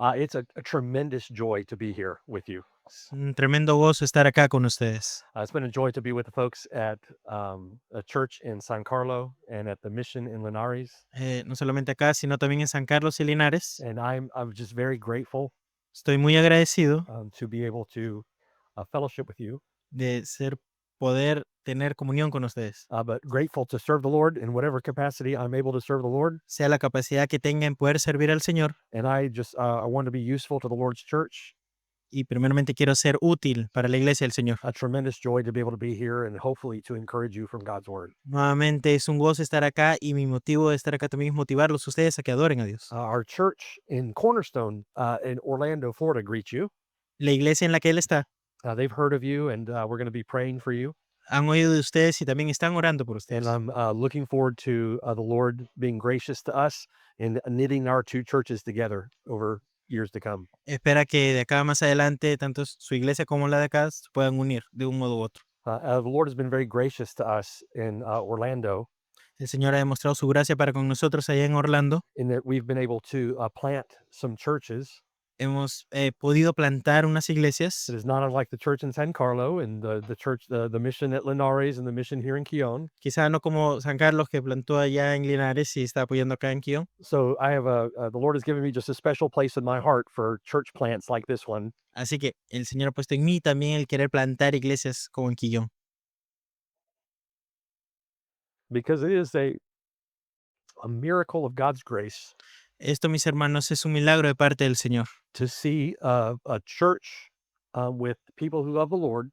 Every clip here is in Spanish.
It's a tremendous joy to be here with you. Es un tremendo gozo estar acá con ustedes. It's been a joy to be with the folks at a church in San Carlo and at the mission in Linares. No solamente acá, sino también en San Carlos y Linares. And I'm just very grateful Estoy muy agradecido to be able to fellowship with you, de poder tener comunión con ustedes. but grateful to serve the Lord in whatever capacity I'm able to serve the Lord. Sea la capacidad que tenga en poder servir al Señor. And I want to be useful to the Lord's church. Y primeramente quiero ser útil para la iglesia del Señor. A tremendous joy to be able to be here and hopefully to encourage you from God's word. Nuevamente es un gozo estar acá y mi motivo de estar acá también es motivarlos a ustedes a que adoren a Dios. Our church in Cornerstone in Orlando, Florida, greets you. La iglesia en la que Él está They've heard of you, and we're going to be praying for you. han oído de ustedes y también están orando por And ustedes. I'm looking forward to the Lord being gracious to us and knitting our two churches together over years to come. Espera que de acá más adelante, tanto su iglesia como la de acá se puedan unir de un modo u otro. The Lord has been very gracious to us in Orlando El Señor ha demostrado su gracia para con nosotros allá en Orlando. in that we've been able to plant some churches. Hemos podido plantar unas iglesias. It is not unlike the church in San Carlo and the church, the mission at Linares and the mission here in Keon. Quizá no como San Carlos que plantó allá en Linares y está apoyando acá en Kion. So I have the Lord has given me just a special place in my heart for church plants like this one. Así que el Señor ha puesto en mí también el querer plantar iglesias como en Quillón. Because it is a miracle of God's grace Esto, mis hermanos, es un milagro de parte del Señor. to see a church with people who love the Lord,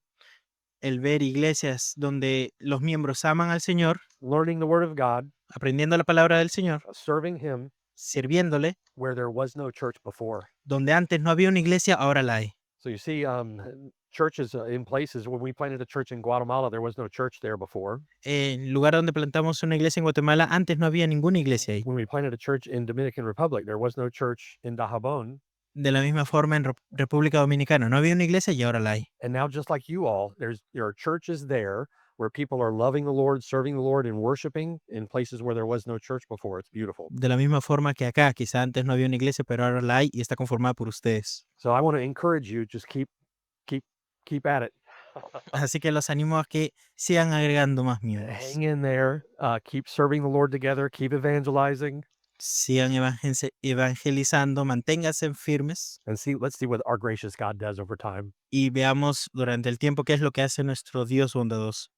El ver iglesias donde los miembros aman al Señor, learning the Word of God, aprendiendo la palabra del Señor, serving Him sirviéndole, where there was no church before. donde antes no había una iglesia, ahora la hay. So you see, churches in places when we planted a church in Guatemala, there was no church there before. El lugar donde plantamos una iglesia en Guatemala, antes no había ninguna iglesia ahí. When we planted a church in Dominican Republic, there was no church in Dajabon. De la misma forma en República Dominicana, no había una iglesia y ahora la hay. And now, just like you all, there are churches there where people are loving the Lord, serving the Lord, and worshiping in places where there was no church before. It's beautiful. De la misma forma que acá, quizá antes no había una iglesia, pero ahora la hay y está conformada por ustedes. So I want to encourage you, just keep at it. Así que los animo a que sigan agregando más miembros. Hang in there. Keep serving the Lord together. Keep evangelizing. Sigan evangelizando, manténganse firmes And let's see what our gracious God does over time. y veamos durante el tiempo qué es lo que hace nuestro Dios bondadoso.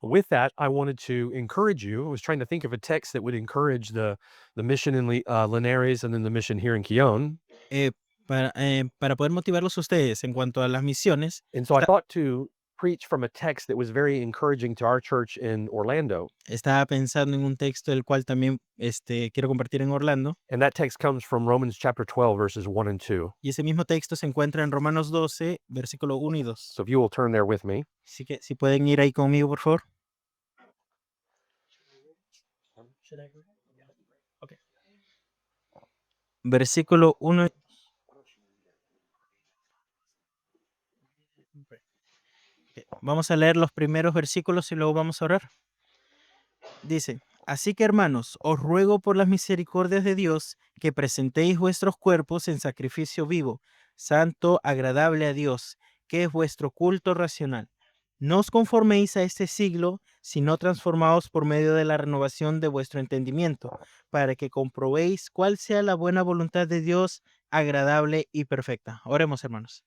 With that, I wanted to encourage you. I was trying to think of a text that would encourage the mission in Linares and then the mission here in Keon. Para poder motivarlos a ustedes en cuanto a las misiones, And so I thought to preach from a text that was very encouraging to our church in Orlando. estaba pensando en un texto del cual también quiero compartir en Orlando. And that text comes from Romans chapter 12, verses 1 and 2. Y ese mismo texto se encuentra en Romanos 12, versículo 1 y 2. So if you will turn there with me. Así que si pueden ir ahí conmigo, por favor. Okay. Versículo 1. Vamos a leer los primeros versículos y luego vamos a orar. Dice, así que hermanos, os ruego por las misericordias de Dios que presentéis vuestros cuerpos en sacrificio vivo, santo, agradable a Dios, que es vuestro culto racional. No os conforméis a este siglo, sino transformaos por medio de la renovación de vuestro entendimiento, para que comprobéis cuál sea la buena voluntad de Dios, agradable y perfecta. Oremos, hermanos.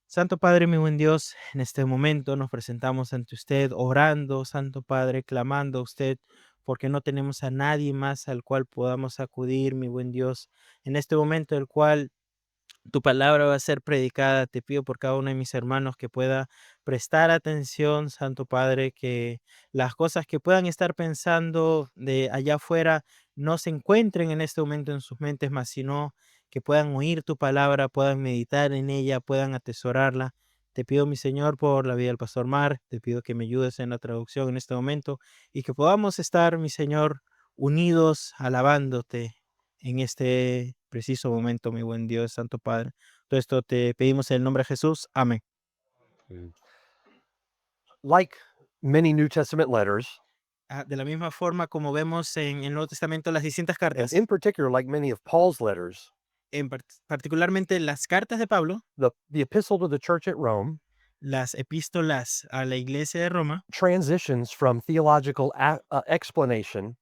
Santo Padre, mi buen Dios, en este momento nos presentamos ante usted orando, Santo Padre, clamando a usted, porque no tenemos a nadie más al cual podamos acudir, mi buen Dios. En este momento el cual tu palabra va a ser predicada, te pido por cada uno de mis hermanos que pueda prestar atención, Santo Padre, que las cosas que puedan estar pensando de allá afuera no se encuentren en este momento en sus mentes, más sino que puedan oír tu palabra, puedan meditar en ella, puedan atesorarla. Te pido, mi Señor, por la vida del Pastor Mar, te pido que me ayudes en la traducción en este momento y que podamos estar, mi Señor, unidos, alabándote en este preciso momento, mi buen Dios, Santo Padre. Todo esto te pedimos en el nombre de Jesús. Amén. Like many New Testament letters, De la misma forma como vemos en el Nuevo Testamento las distintas and cartas, in particular, like many of Paul's letters, particularmente las cartas de Pablo, the epistle to the church at Rome, las epístolas a la iglesia de Roma, transitions from theological explanation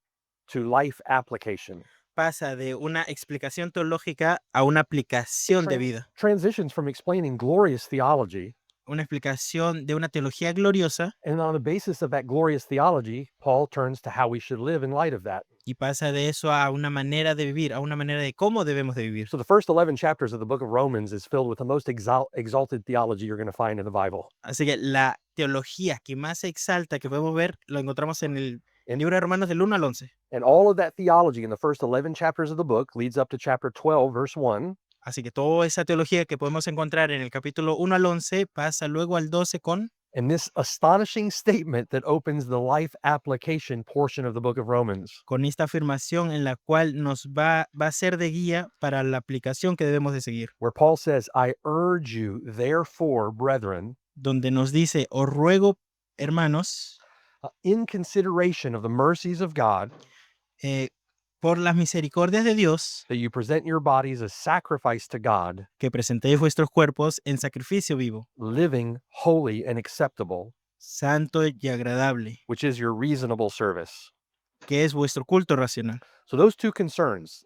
to life application. pasa de una explicación teológica a una aplicación de vida, Transitions from explaining glorious theology, una explicación de una teología gloriosa, and on the basis of that glorious theology, Paul turns to how we should live in light of that. y pasa de eso a una manera de vivir, a una manera de cómo debemos de vivir. So the first 11 chapters of the book of Romans is filled with the most exalted theology you're going to find in the Bible. Así que la teología que más se exalta que podemos ver lo encontramos en el libro de Romanos del 1 al 11. And all of that theology in the first 11 chapters of the book leads up to chapter 12, verse 1. Así que toda esa teología que podemos encontrar en el capítulo 1 al 11 pasa luego al 12 con And this astonishing statement that opens the life application portion of the book of Romans. esta afirmación en la cual nos va a ser de guía para la aplicación que debemos de seguir, Where Paul says, I urge you, therefore, brethren, donde nos dice, os ruego, hermanos, in consideration of the mercies of God, por las misericordias de Dios, that you present your bodies as sacrifice to God, que presentéis vuestros cuerpos en sacrificio vivo, living, holy, and acceptable, santo y agradable, which is your reasonable service. que es vuestro culto racional. So those two concerns,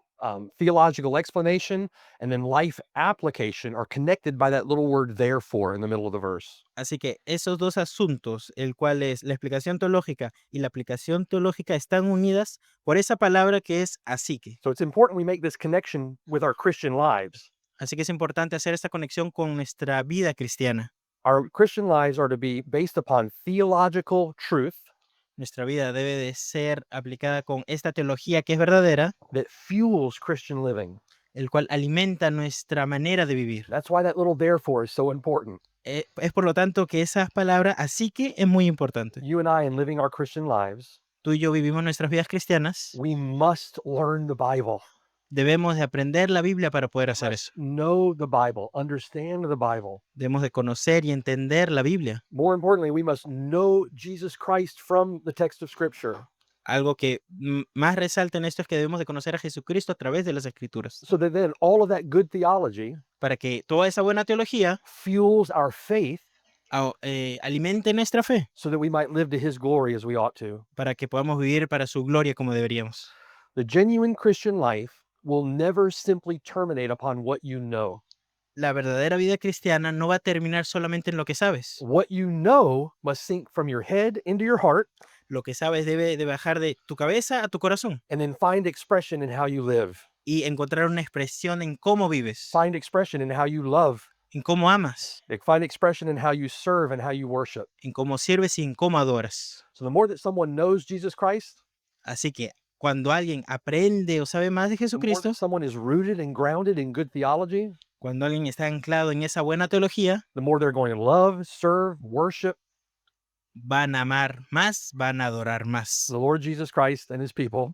theological explanation and then life application, are connected by that little word therefore in the middle of the verse. Así que esos dos asuntos, el cual es la explicación teológica y la aplicación teológica, están unidas por esa palabra que es así que. So it's important we make this connection with our Christian lives. Así que es importante hacer esta conexión con nuestra vida cristiana. Our Christian lives are to be based upon theological truth Nuestra vida debe de ser aplicada con esta teología que es verdadera, that fuels Christian living. el cual alimenta nuestra manera de vivir. That's why that little therefore is so important. Es por lo tanto que esas palabras así que es muy importante. You and I, in living our Christian lives, Tú y yo vivimos nuestras vidas cristianas. we must learn the Bible. Debemos de aprender la Biblia para poder hacer eso. Know the Bible, understand the Bible. Debemos de conocer y entender la Biblia. More importantly, we must know Jesus Christ from the text of Scripture. Algo que más resalta en esto es que debemos de conocer a Jesucristo a través de las Escrituras. So that then all of that good theology Para que toda esa buena teología fuels our faith alimente nuestra fe. so that we might live to His glory as we ought to. Para que podamos vivir para su gloria como deberíamos. The genuine Christian life will never simply terminate upon what you know. La verdadera vida cristiana no va a terminar solamente en lo que sabes. What you know must sink from your head into your heart Lo que sabes debe de bajar de tu cabeza a tu corazón and then find expression in how you live. y encontrar una expresión en cómo vives, Find expression in how you love. en cómo amas, Find expression in how you serve and how you worship. en cómo sirves y en cómo adoras. So the more that someone knows Jesus Christ, Así que cuando alguien aprende o sabe más de the more Jesucristo, that someone is rooted and grounded in good theology, cuando alguien está anclado en esa buena teología, the more they're going to love, serve, worship van a amar más, van a adorar más. the Lord Jesus Christ and His people,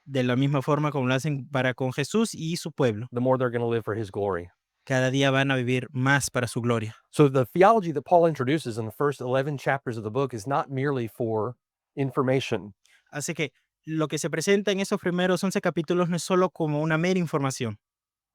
De la misma forma como lo hacen para con Jesús y su pueblo. the more they're going to live for His glory. Cada día van a vivir más para su gloria. So the theology that Paul introduces in the first 11 chapters of the book is not merely for information. Así que lo que se presenta en esos primeros 11 capítulos no es solo como una mera información.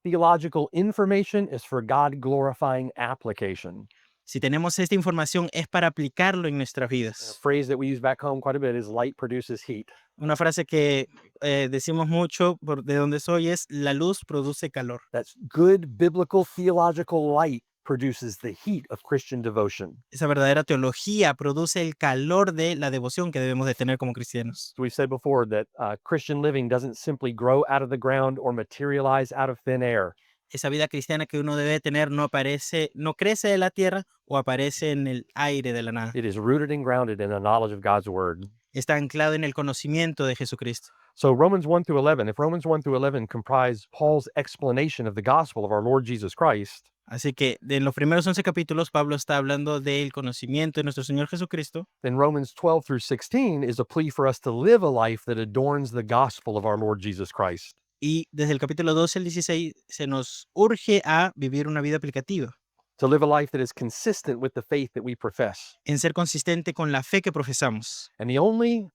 Theological information is for God-glorifying application. Si tenemos esta información es para aplicarlo en nuestras A vidas. phrase that we use back home quite a bit is light produces heat. Una frase que decimos mucho de donde soy es la luz produce calor. That's good biblical theological light produces the heat of Christian devotion. Esa verdadera teología produce el calor de la devoción que debemos de tener como cristianos. So we've said before that Christian living doesn't simply grow out of the ground or materialize out of thin air. Esa vida cristiana que uno debe tener no crece de la tierra o aparece en el aire de la nada. It is rooted and grounded in the knowledge of God's word. Está anclado en el conocimiento de Jesucristo. So Romans 1 through 11, if Romans 1 through 11 comprise Paul's explanation of the gospel of our Lord Jesus Christ, Así que en los primeros 11 capítulos Pablo está hablando del conocimiento de nuestro Señor Jesucristo. then Romans 12 through 16 is a plea for us to live a life that adorns the gospel of our Lord Jesus Christ. Y desde el capítulo 12 al 16 se nos urge a vivir una vida aplicativa, To live a life that is consistent with the faith that we profess. en ser consistente con la fe que profesamos. And the only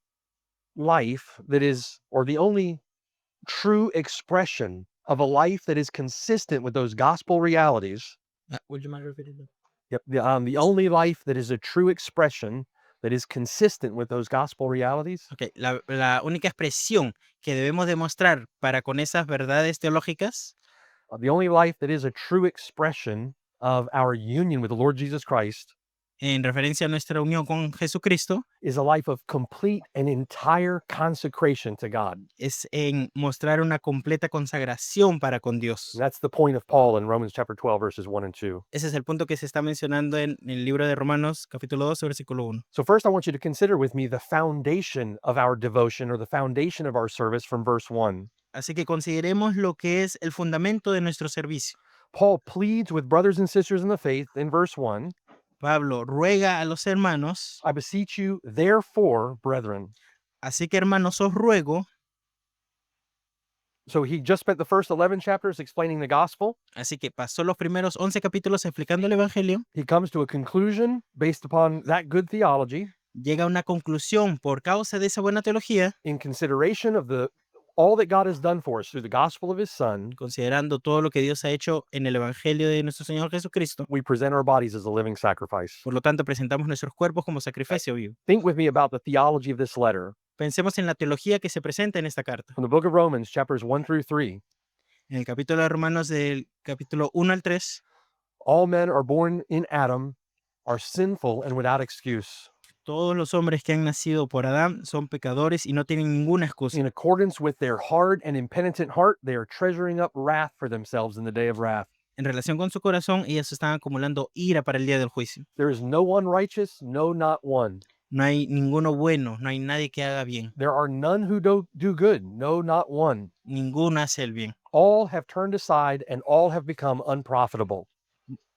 life that is, or the only true expression of a life that is consistent with those gospel realities. Would you mind repeating that? Yep. The only life that is a true expression that is consistent with those gospel realities Ok, la única expresión que debemos demostrar para con esas verdades teológicas, the only life that is a true expression of our union with the Lord Jesus Christ en referencia a nuestra unión con Jesucristo, is a life of complete and entire consecration to God. es en mostrar una completa consagración para con Dios. And that's the point of Paul in Romans chapter 12, verses 1 and 2. Ese es el punto que se está mencionando en el libro de Romanos, capítulo 12, versículo 1. So, first, I want you to consider with me the foundation of our devotion or the foundation of our service from verse 1. Así que consideremos lo que es el fundamento de nuestro servicio. Paul pleads with brothers and sisters in the faith in verse 1. Pablo ruega a los hermanos, I beseech you, therefore, brethren. así que hermanos os ruego, So he just spent the first 11 chapters explaining the gospel. así que pasó los primeros 11 capítulos explicando el Evangelio, He comes to a conclusion based upon that good theology llega a una conclusión por causa de esa buena teología, in consideration of all that God has done for us through the gospel of his son. considerando todo lo que Dios ha hecho en el Evangelio de nuestro Señor Jesucristo. We present our bodies as a living sacrifice. Por lo tanto, presentamos nuestros cuerpos como sacrificio vivo. Think with me about the theology of this letter. Pensemos en la teología que se presenta en esta carta. From the book of Romans, chapters 1 through 3, En el capítulo de Romanos del capítulo 1 al 3, all men are born in Adam, are sinful and without excuse. todos los hombres que han nacido por Adán son pecadores y no tienen ninguna excusa. In accordance with their hard and impenitent heart, they are treasuring up wrath for themselves in the day of wrath. En relación con su corazón, ellos están acumulando ira para el día del juicio. There is no one righteous, no, not one. No hay ninguno bueno, no hay nadie que haga bien. There are none who do good, no, not one. Ninguno hace el bien. All have turned aside and all have become unprofitable.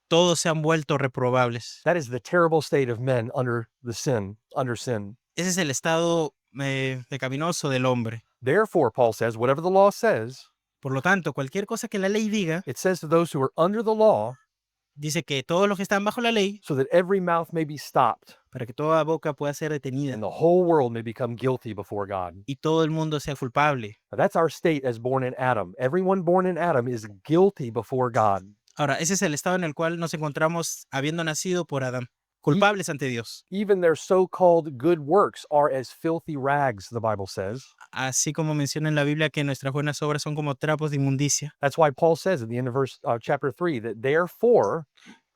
Todos se han vuelto reprobables. That is the terrible state of men under sin. Ese es el estado pecaminoso del hombre. Therefore, Paul says, whatever the law says, Por lo tanto, cualquier cosa que la ley diga, it says to those who are under the law, dice que todos los que están bajo la ley, so that every mouth may be stopped para que toda boca pueda ser detenida and the whole world may become guilty before God. y todo el mundo sea culpable. Now, that's our state as born in Adam. Everyone born in Adam is guilty before God. Ahora, ese es el estado en el cual nos encontramos habiendo nacido por Adán, culpables ante Dios. Even their so-called good works are as filthy rags, the Bible says. Así como menciona en la Biblia que nuestras buenas obras son como trapos de inmundicia. That's why Paul says at the end of chapter 3 that therefore,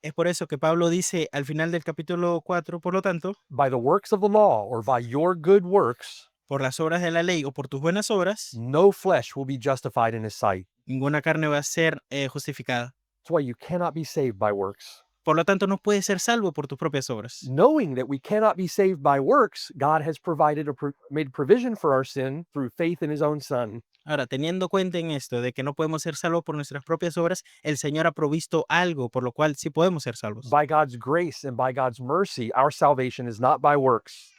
Es por eso que Pablo dice al final del capítulo 4, por lo tanto, by the works of the law or by your good works, por las obras de la ley o por tus buenas obras, no flesh will be justified in his sight. ninguna carne va a ser justificada. That's why you cannot be saved by works. Por lo tanto, no puedes ser salvo por tus propias obras. Knowing that we cannot be saved by works, God has made provision for our sin through faith in his own son. Ahora, teniendo cuenta en esto de que no podemos ser salvos por nuestras propias obras, el Señor ha provisto algo por lo cual sí podemos ser salvos. By God's grace and by God's mercy, our salvation is not by works.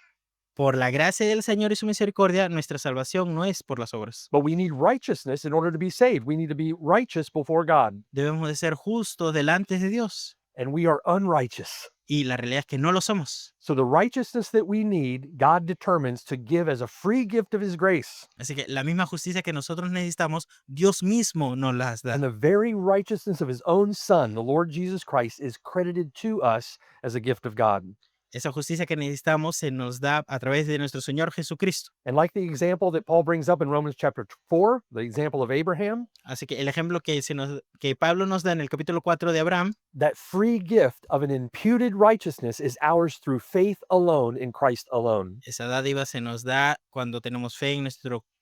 Por la gracia del Señor y su misericordia, nuestra salvación no es por las obras. But we need righteousness in order to be saved. We need to be righteous before God. Debemos de ser justos delante de Dios. And we are unrighteous. Y la realidad es que no lo somos. So the righteousness that we need, God determines to give as a free gift of his grace. Así que la misma justicia que nosotros necesitamos, Dios mismo nos las da. And the very righteousness of his own son, the Lord Jesus Christ, is credited to us as a gift of God. Esa justicia que necesitamos se nos da a través de nuestro Señor Jesucristo. And like the example that Paul brings up in Romans chapter 4, the example of Abraham, Así que el ejemplo que Pablo nos da en el capítulo 4 de Abraham, that free gift of an imputed righteousness is ours through faith alone in Christ alone. esa dádiva se nos da cuando tenemos fe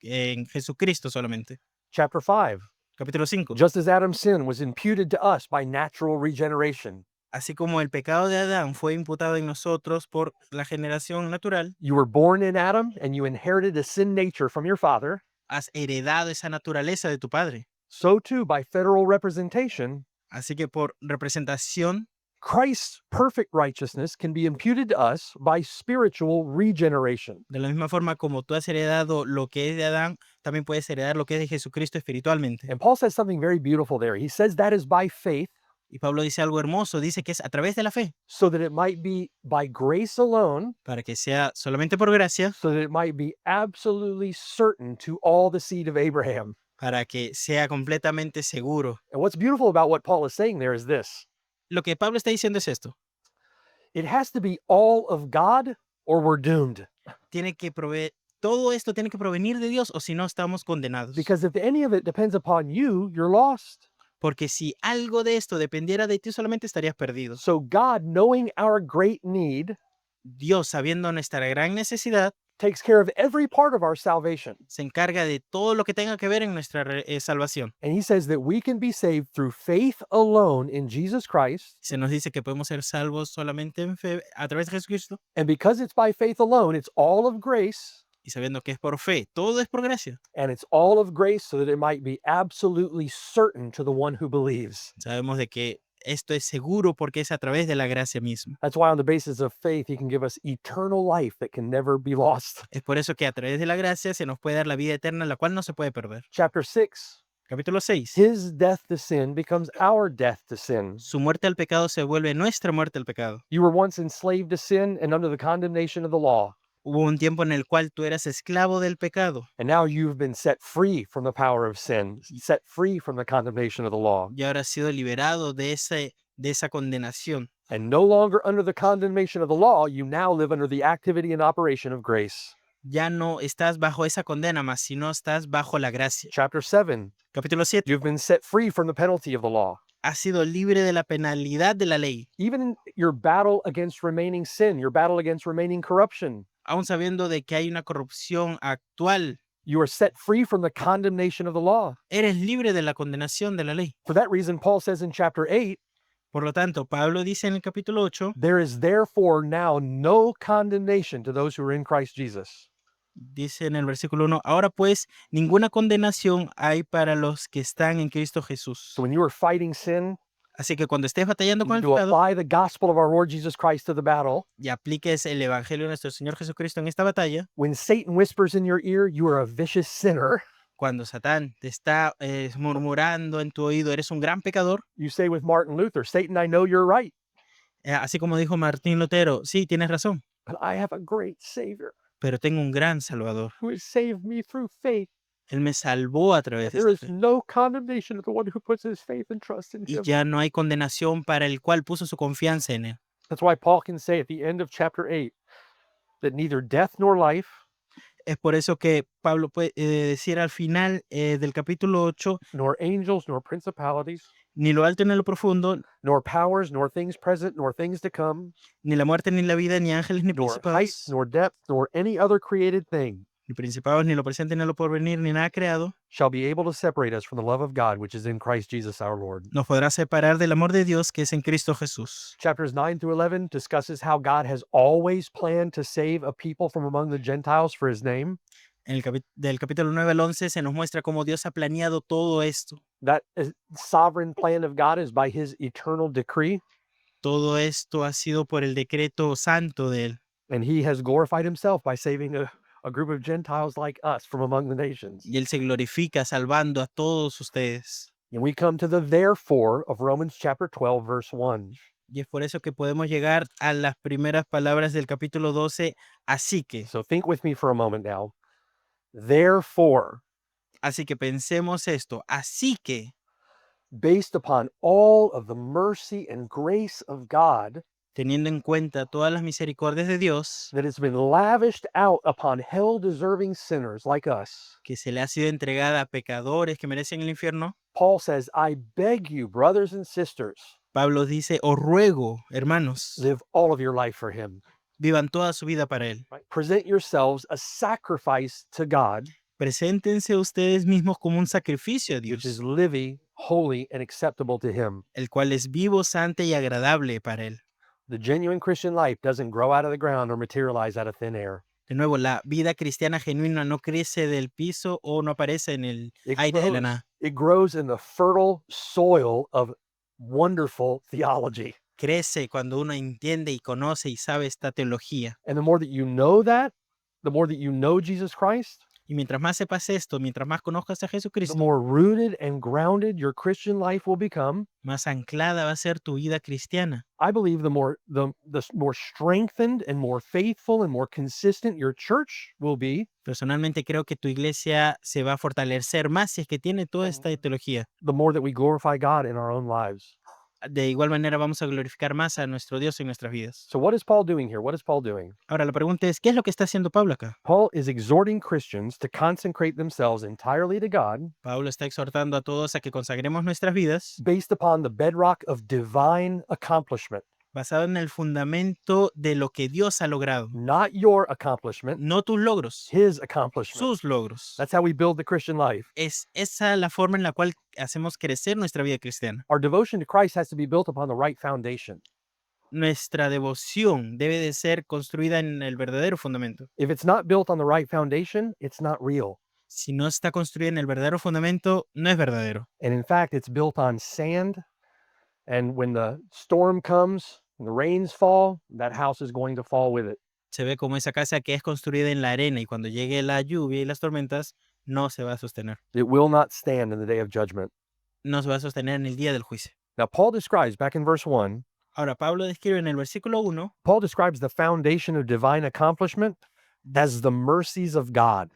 en Jesucristo solamente. Chapter 5, Capítulo 5. just as Adam's sin was imputed to us by natural regeneration, Así como el pecado de Adán fue imputado en nosotros por la generación natural, you were born in Adam and you inherited a sin nature from your father. has heredado esa naturaleza de tu padre. So too, by federal representation, Así que por representación, Christ's perfect righteousness can be imputed to us by spiritual regeneration. de la misma forma como tú has heredado lo que es de Adán, también puedes heredar lo que es de Jesucristo espiritualmente. And Paul says something very beautiful there. He says that is by faith, Y Pablo dice algo hermoso, dice que es a través de la fe, so that it might be by grace alone, para que sea solamente por gracia, so that it might be absolutely certain to all the seed of Abraham. para que sea completamente seguro. And what's beautiful about what Paul is saying there is this: Lo que Pablo está diciendo es esto. it has to be all of God or we're doomed. Todo esto tiene que provenir de Dios o si no estamos condenados. Because if any of it depends upon you, you're lost. Porque si algo de esto dependiera de ti, solamente estarías perdido. So God, knowing our great need, Dios, sabiendo nuestra gran necesidad, takes care of every part of our salvation. se encarga de todo lo que tenga que ver en nuestra salvación. And he says that we can be saved through faith alone in Jesus Christ. Se nos dice que podemos ser salvos solamente en fe a través de Jesucristo And because it's by faith alone, it's all of grace. y sabiendo que es por fe. Todo es por gracia. And it's all of grace so that it might be absolutely certain to the one who believes. Sabemos de que esto es seguro porque es a través de la gracia misma. That's why on the basis of faith, he can give us eternal life that can never be lost. Es por eso que a través de la gracia se nos puede dar la vida eterna, la cual no se puede perder. Chapter 6, Capítulo 6. his death to sin becomes our death to sin. Su muerte al pecado se vuelve nuestra muerte al pecado. You were once enslaved to sin and under the condemnation of the law. Hubo un tiempo en el cual tú eras esclavo del pecado And now you've been set free from the power of sin, set free from the condemnation of the law. y ahora has sido liberado de esa condenación. And no longer under the condemnation of the law, you now live under the activity and operation of grace. Ya no estás bajo esa condena, más sino estás bajo la gracia. Chapter 7, Capítulo 7. you've been set free from the penalty of the law. Has sido libre de la penalidad de la ley, Even in your battle against remaining sin, your battle against remaining corruption, aun sabiendo de que hay una corrupción actual. you are set free from the condemnation of the law. Eres libre de la condenación de la ley. For that reason, Paul says in chapter 8, Por lo tanto, Pablo dice en el capítulo 8, there is therefore now no condemnation to those who are in Christ Jesus. dice en el versículo 1, ahora pues ninguna condenación hay para los que están en Cristo Jesús. So when you are fighting sin, Así que cuando estés batallando con el you pecado apply the gospel of our Lord Jesus Christ to the battle. y apliques el evangelio de nuestro Señor Jesucristo en esta batalla, When Satan whispers in your ear, you are a vicious sinner, cuando Satán te está murmurando en tu oído, eres un gran pecador, you say with Martin Luther, Satan, I know you're right, así como dijo Martín Lutero, sí, tienes razón, but I have a great Savior pero tengo un gran Salvador. who has saved me through faith. Él me salvó a través de There esta is fe. no condemnation of the one who puts his faith and trust in Y him. ya no hay condenación para el cual puso su confianza en él. That's why Paul can say at the end of chapter 8 that neither death nor life, Es por eso que Pablo puede decir al final del capítulo 8, nor angels, nor principalities, ni lo alto ni lo profundo, nor powers, nor things present, nor things to come, ni la muerte ni la vida, ni ángeles ni nor height, principados, nor depth, nor any other created thing ni principados, ni lo presente, ni lo porvenir, ni nada creado, shall be able to separate us from the love of God which is in Christ Jesus our Lord. nos podrá separar del amor de Dios que es en Cristo Jesús. Chapters 9 through 11 discusses how God has always planned to save a people from among the Gentiles for his name. En el del capítulo 9 al 11 se nos muestra cómo Dios ha planeado todo esto. That sovereign plan of God is by his eternal decree, Todo esto ha sido por el decreto santo de él. and he has glorified himself by saving a group of Gentiles like us from among the nations. Y él se glorifica salvando a todos ustedes. And we come to the therefore of Romans chapter 12, verse 1. Y es por eso que podemos llegar a las primeras palabras del capítulo 12. Así que So think with me for a moment now. Therefore, pensemos esto. Así que, based upon all of the mercy and grace of God teniendo en cuenta todas las misericordias de Dios that has been lavished out upon hell-deserving sinners like us, que se le ha sido entregada a pecadores que merecen el infierno, Paul says, I beg you, brothers and sisters, Pablo dice, os ruego, hermanos, live all of your life for him. vivan toda su vida para él. Right? Present yourselves a sacrifice to God, Preséntense ustedes mismos como un sacrificio a which is Dios, living, holy, and acceptable to him. el cual es vivo, santo y agradable para él. The genuine Christian life doesn't grow out of the ground or materialize out of thin air. De nuevo, la vida cristiana genuina no crece del piso o no aparece en el It aire de la grows, nada. it grows in the fertile soil of wonderful theology. Crece cuando uno entiende y conoce y sabe esta teología. And the more that you know that, the more that you know Jesus Christ, Y mientras más sepas esto, mientras más conozcas a the Jesucristo, more rooted and grounded your Christian life will become. más anclada va a ser tu vida cristiana. I believe the more strengthened and more faithful and more consistent your church will be, Personalmente creo que tu iglesia se va a fortalecer más si es que tiene toda and esta teología. the more that we glorify God in our own lives. De igual manera vamos a glorificar más a nuestro Dios en nuestras vidas. So what is Paul doing here? What is Paul doing? Ahora la pregunta es, ¿qué es lo que está haciendo Pablo acá? Paul is exhorting Christians to consecrate themselves entirely to God Pablo está exhortando a todos a que consagremos nuestras vidas based upon the bedrock of divine accomplishment, basado en el fundamento de lo que Dios ha logrado. not your accomplishment, No tus logros, his accomplishment. sus logros. That's how we build the Christian life. Es esa la forma en la cual hacemos crecer nuestra vida cristiana. Our devotion to Christ has to be built upon the right foundation. Nuestra devoción debe de ser construida en el verdadero fundamento. If it's not built on the right foundation, it's not real. Si no está construida en el verdadero fundamento, no es verdadero. And in fact, it's built on sand. And when the storm comes and the rains fall, that house is going to fall with it. Se ve como esa casa que es construida en la arena y cuando llegue la lluvia y las tormentas, no se va a sostener. It will not stand in the day of judgment. No se va a sostener en el día del juicio. Now, Paul describes back in verse 1, Ahora, Pablo describe en el versículo 1, Paul describes the foundation of divine accomplishment as the mercies of God.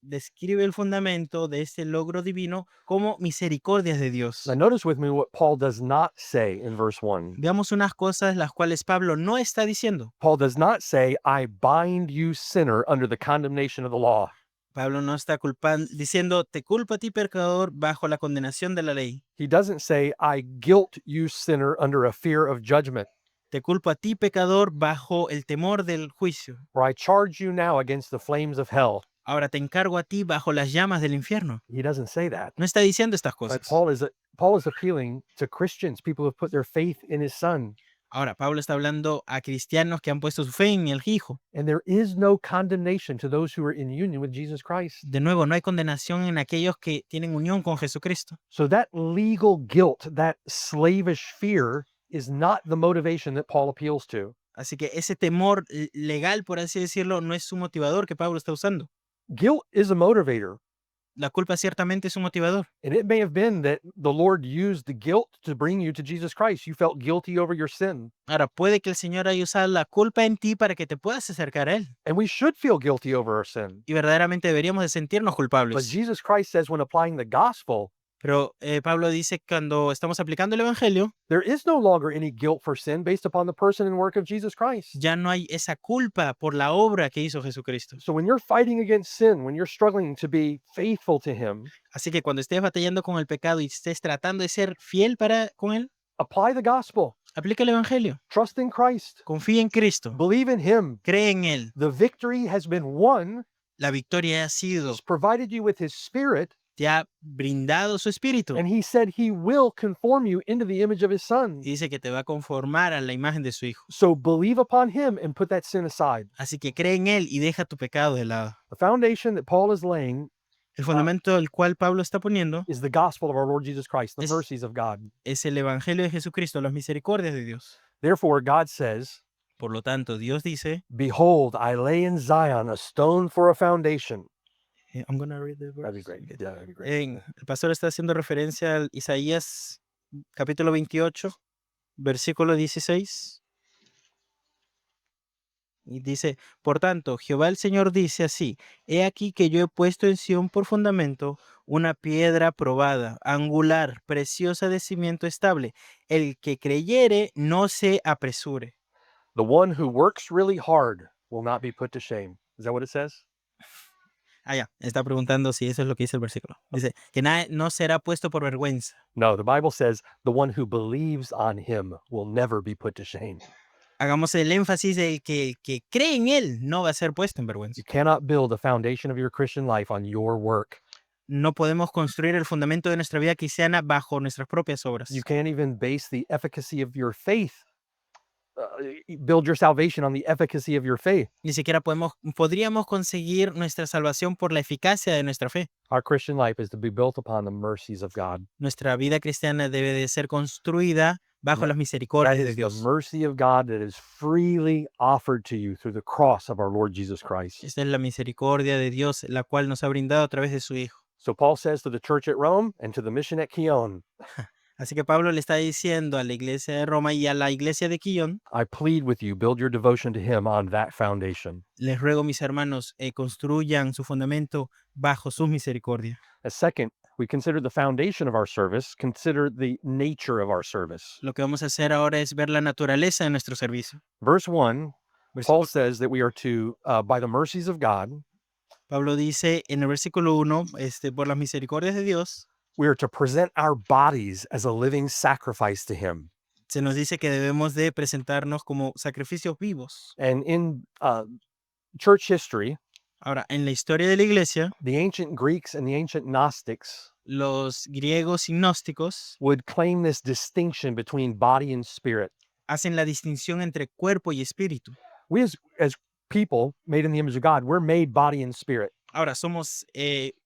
describe el fundamento de este logro divino como misericordias de Dios. Now, notice with me what Paul does not say in verse 1. Veamos unas cosas las cuales Pablo no está diciendo. Paul does not say, I bind you, sinner, under the condemnation of the law. Pablo no está diciendo, te culpo a ti, pecador, bajo la condenación de la ley. He doesn't say, I guilt you, sinner, under a fear of judgment, Te culpo a ti, pecador, bajo el temor del juicio. or I charge you now against the flames of hell. Ahora te encargo a ti bajo las llamas del infierno. He doesn't say that. No está diciendo estas But cosas. Paul is appealing to Christians, people who have put their faith in his son. Ahora, Pablo está hablando a cristianos que han puesto su fe en el Hijo. And there is no condemnation to those who are in union with Jesus Christ. De nuevo, no hay condenación en aquellos que tienen unión con Jesucristo. So that legal guilt, that slavish fear, is not the motivation that Paul appeals to. Así que ese temor legal, por así decirlo, no es un motivador que Pablo está usando. Guilt is a motivator. La culpa ciertamente es un motivador. And it may have been that the Lord used the guilt to bring you to Jesus Christ. You felt guilty over your sin. Ahora, puede que el Señor haya usado la culpa en ti para que te puedas acercar a Él. And we should feel guilty over our sin. Y verdaderamente deberíamos de sentirnos But culpables. Jesus Christ says when applying the gospel, Pero Pablo dice que cuando estamos aplicando el Evangelio, there is no longer any guilt for sin based upon the person and work of Jesus Christ. ya no hay esa culpa por la obra que hizo Jesucristo. So when you're fighting against sin, when you're struggling to be faithful to him, Así que cuando estés batallando con el pecado y estés tratando de ser fiel con Él, apply the gospel. aplica el Evangelio. Trust in Christ. Confía en Cristo. Believe in him. Cree en Él. The victory has been won. La victoria ha sido, He's provided you with his spirit, te ha brindado su espíritu. and he said he will conform you into the image of his son. Y dice que te va a conformar a la imagen de su Hijo. So believe upon him and put that sin aside. Así que cree en Él y deja tu pecado de lado. The foundation that Paul is laying El fundamento del cual Pablo está poniendo is the gospel of our Lord Jesus Christ, the Es- mercies of God. es el Evangelio de Jesucristo, las misericordias de Dios. Therefore, God says, Por lo tanto, Dios dice, Behold, I lay in Zion a stone for a foundation. I'm gonna read the verse. That'd be great. Yeah, that'd be great. El pastor está haciendo referencia al Isaías capítulo 28, versículo 16. Y dice, por tanto, Jehová el Señor dice así, he aquí que yo he puesto en Sión por fundamento una piedra probada, angular, preciosa de cimiento estable. El que creyere no se apresure. The one who works really hard will not be put to shame. Is that what it says? Ah, ya, está preguntando si eso es lo que dice el versículo. Dice, que no será puesto por vergüenza. No, the Bible says the one who believes on him will never be put to shame. Hagamos el énfasis de que el que cree en Él no va a ser puesto en vergüenza. You cannot build a foundation of your Christian life on your work. No podemos construir el fundamento de nuestra vida cristiana bajo nuestras propias obras. You can't even base the efficacy of your faith, build your salvation on the efficacy of your faith. Ni siquiera podríamos conseguir nuestra salvación por la eficacia de nuestra fe. Our Christian life is to be built upon the mercies of God. Nuestra vida cristiana debe de ser construida bajo That- las That misericordias de is the Dios. mercy of God that is freely offered to you through the cross of our Lord Jesus Christ. Esta es la misericordia de Dios, la cual nos ha brindado a través de su Hijo. So Paul says to the church at Rome and to the mission at Chion, Así que Pablo le está diciendo a la iglesia de Roma y a la iglesia de Quillón, I plead with you, build your devotion to him on that foundation. les ruego, mis hermanos, construyan su fundamento bajo su misericordia. As second, we consider the foundation of our service, consider the nature of our service. Lo que vamos a hacer ahora es ver la naturaleza de nuestro servicio. Verse 1, Versículo- Paul says that we are to, by the mercies of God, Pablo dice en el versículo 1, por las misericordias de Dios, we are to present our bodies as a living sacrifice to him. se nos dice que debemos de presentarnos como sacrificios vivos. And in church history, Ahora, en la historia de la iglesia, the ancient Greeks and the ancient Gnostics los griegos y gnósticos would claim this distinction between body and spirit. hacen la distinción entre cuerpo y espíritu. We as people made in the image of God, we're made body and spirit. Ahora, somos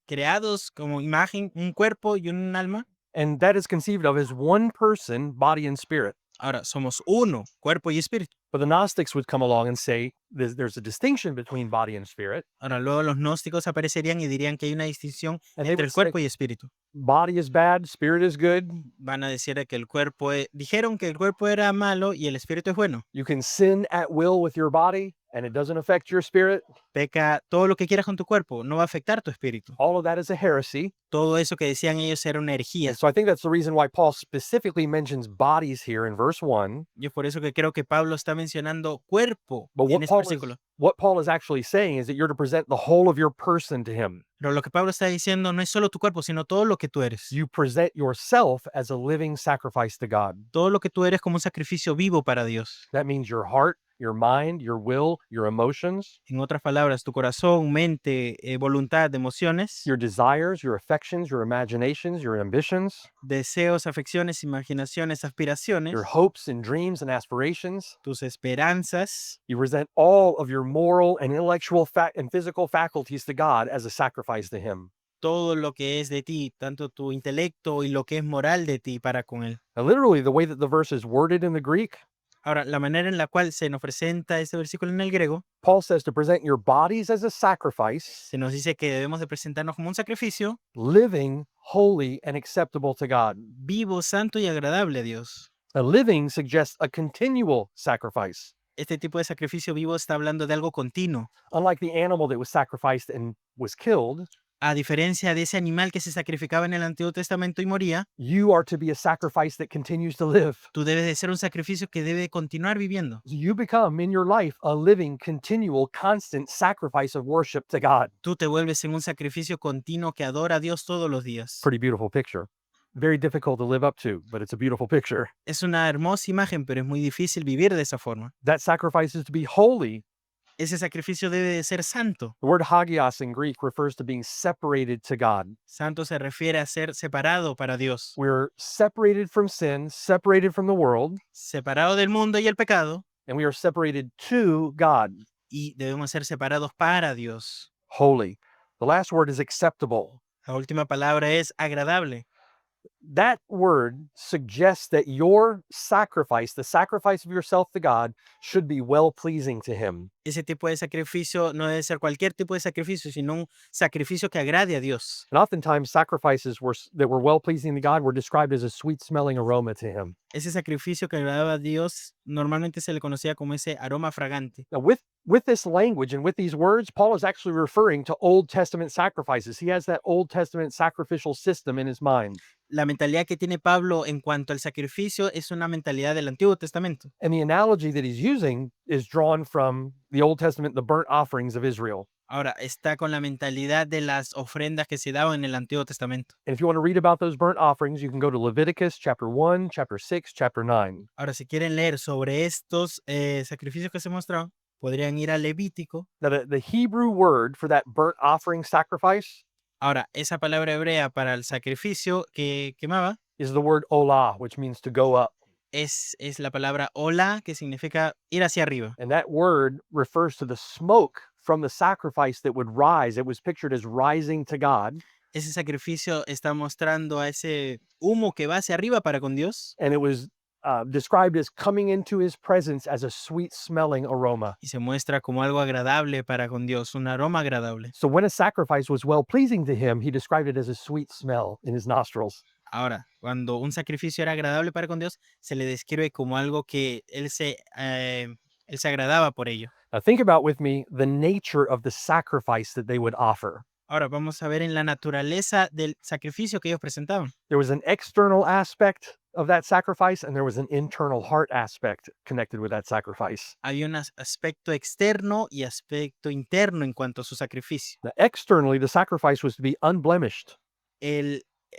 creados como imagen, un cuerpo y un alma. And that is conceived of as one person, body and spirit. Ahora, somos uno, cuerpo y espíritu. But the Gnostics would come along and say there's a distinction between body and spirit. Ahora, luego los gnósticos aparecerían y dirían que hay una distinción And they entre would el say cuerpo y espíritu. body is bad, spirit is good. Van a decir que el cuerpo dijeron que el cuerpo era malo y el espíritu es bueno. You can sin at will with your body and it doesn't affect your spirit. Peca todo lo que quieras con tu cuerpo, no va a afectar tu espíritu. All of that is a heresy. Todo eso que decían ellos era una herejía. And so I think that's the reason why Paul specifically mentions bodies here in verse 1. Y es por eso que creo que Pablo está mencionando cuerpo But en este versículo. what Paul is actually saying is that you're to present the whole of your person to him. Pero lo que Pablo está diciendo no es solo tu cuerpo, sino todo lo que tú eres. You present yourself as a living sacrifice to God. Todo lo que tú eres como un sacrificio vivo para Dios. That means your heart, your mind, your will, your emotions, En otras palabras, tu corazón, mente, voluntad, emociones, your desires, your affections, your imaginations, your ambitions, deseos, afecciones, imaginaciones, aspiraciones, your hopes and dreams and aspirations. tus esperanzas, You present all of your moral and intellectual and physical faculties to God as a sacrifice to him. todo lo que es de ti, tanto tu intelecto y lo que es moral de ti para con Él. Now, literally, the way that the verse is worded in the Greek, Ahora, la manera en la cual se nos presenta este versículo en el griego, Paul says to present your bodies as a sacrifice, se nos dice que debemos de presentarnos como un sacrificio living, holy, and acceptable to God. vivo, santo y agradable a Dios. A living suggests a continual sacrifice, Este tipo de sacrificio vivo está hablando de algo continuo. unlike the animal that was sacrificed and was killed. A diferencia de ese animal que se sacrificaba en el Antiguo Testamento y moría, You are to be a sacrifice that continues to live. tú debes de ser un sacrificio que debe continuar viviendo. You become in your life a living, continual, constant sacrifice of worship to God. Tú te vuelves en un sacrificio continuo que adora a Dios todos los días. Pretty beautiful picture. Very difficult to live up to, but it's a beautiful picture. Es una hermosa imagen, pero es muy difícil vivir de esa forma. That sacrifice is to be holy. Ese sacrificio debe de ser santo. The word hagios in Greek refers to being separated to God. Santo se refiere a ser separado para Dios. We're separated from sin, separated from the world, Separado del mundo y el pecado, and we are separated to God, y debemos ser separados para Dios. holy. The last word is acceptable. La última palabra es agradable. That word suggests that your sacrifice, the sacrifice of yourself to God, should be well pleasing to Him. Ese tipo de sacrificio no debe ser cualquier tipo de sacrificio, sino un sacrificio que agrade a Dios. And oftentimes, sacrifices that were well pleasing to God were described as a sweet smelling aroma to Him. Ese sacrificio que agradaba a Dios normalmente se le conocía como ese aroma fragante. Now, with this language and with these words, Paul is actually referring to Old Testament sacrifices. He has that Old Testament sacrificial system in his mind. La mentalidad que tiene Pablo en cuanto al sacrificio es una mentalidad del Antiguo Testamento. And the analogy that he's using is drawn from the Old Testament, the burnt offerings of Israel. Ahora, está con la mentalidad de las ofrendas que se daban en el Antiguo Testamento. And if you want to read about those burnt offerings, you can go to Leviticus chapter 1, chapter 6, chapter 9. Ahora, si quieren leer sobre estos sacrificios que se mostraron, podrían ir a Levítico. Now, the Hebrew word for that burnt offering sacrifice Ahora, esa palabra hebrea para el sacrificio que quemaba is the word olah, which means to go up. es la palabra ola, que significa ir hacia arriba. And that word refers to the smoke from the sacrifice that would rise. It was pictured as rising to God. Ese sacrificio está mostrando a ese humo que va hacia arriba para con Dios. And it was described as coming into his presence as a sweet smelling aroma. y se muestra como algo agradable para con Dios, un aroma agradable. So when a sacrifice was well pleasing to him, he described it as a sweet smell in his nostrils. Ahora, cuando un sacrificio era agradable para con Dios, se le describe como algo que él se agradaba por ello. Now think about with me the nature of the sacrifice that they would offer. Ahora vamos a ver en la naturaleza del sacrificio que ellos presentaban. There was an external aspect of that sacrifice, and there was an internal heart aspect connected with that sacrifice. Había un aspecto externo y aspecto interno en cuanto a su sacrificio. Now, externally, the sacrifice was to be unblemished.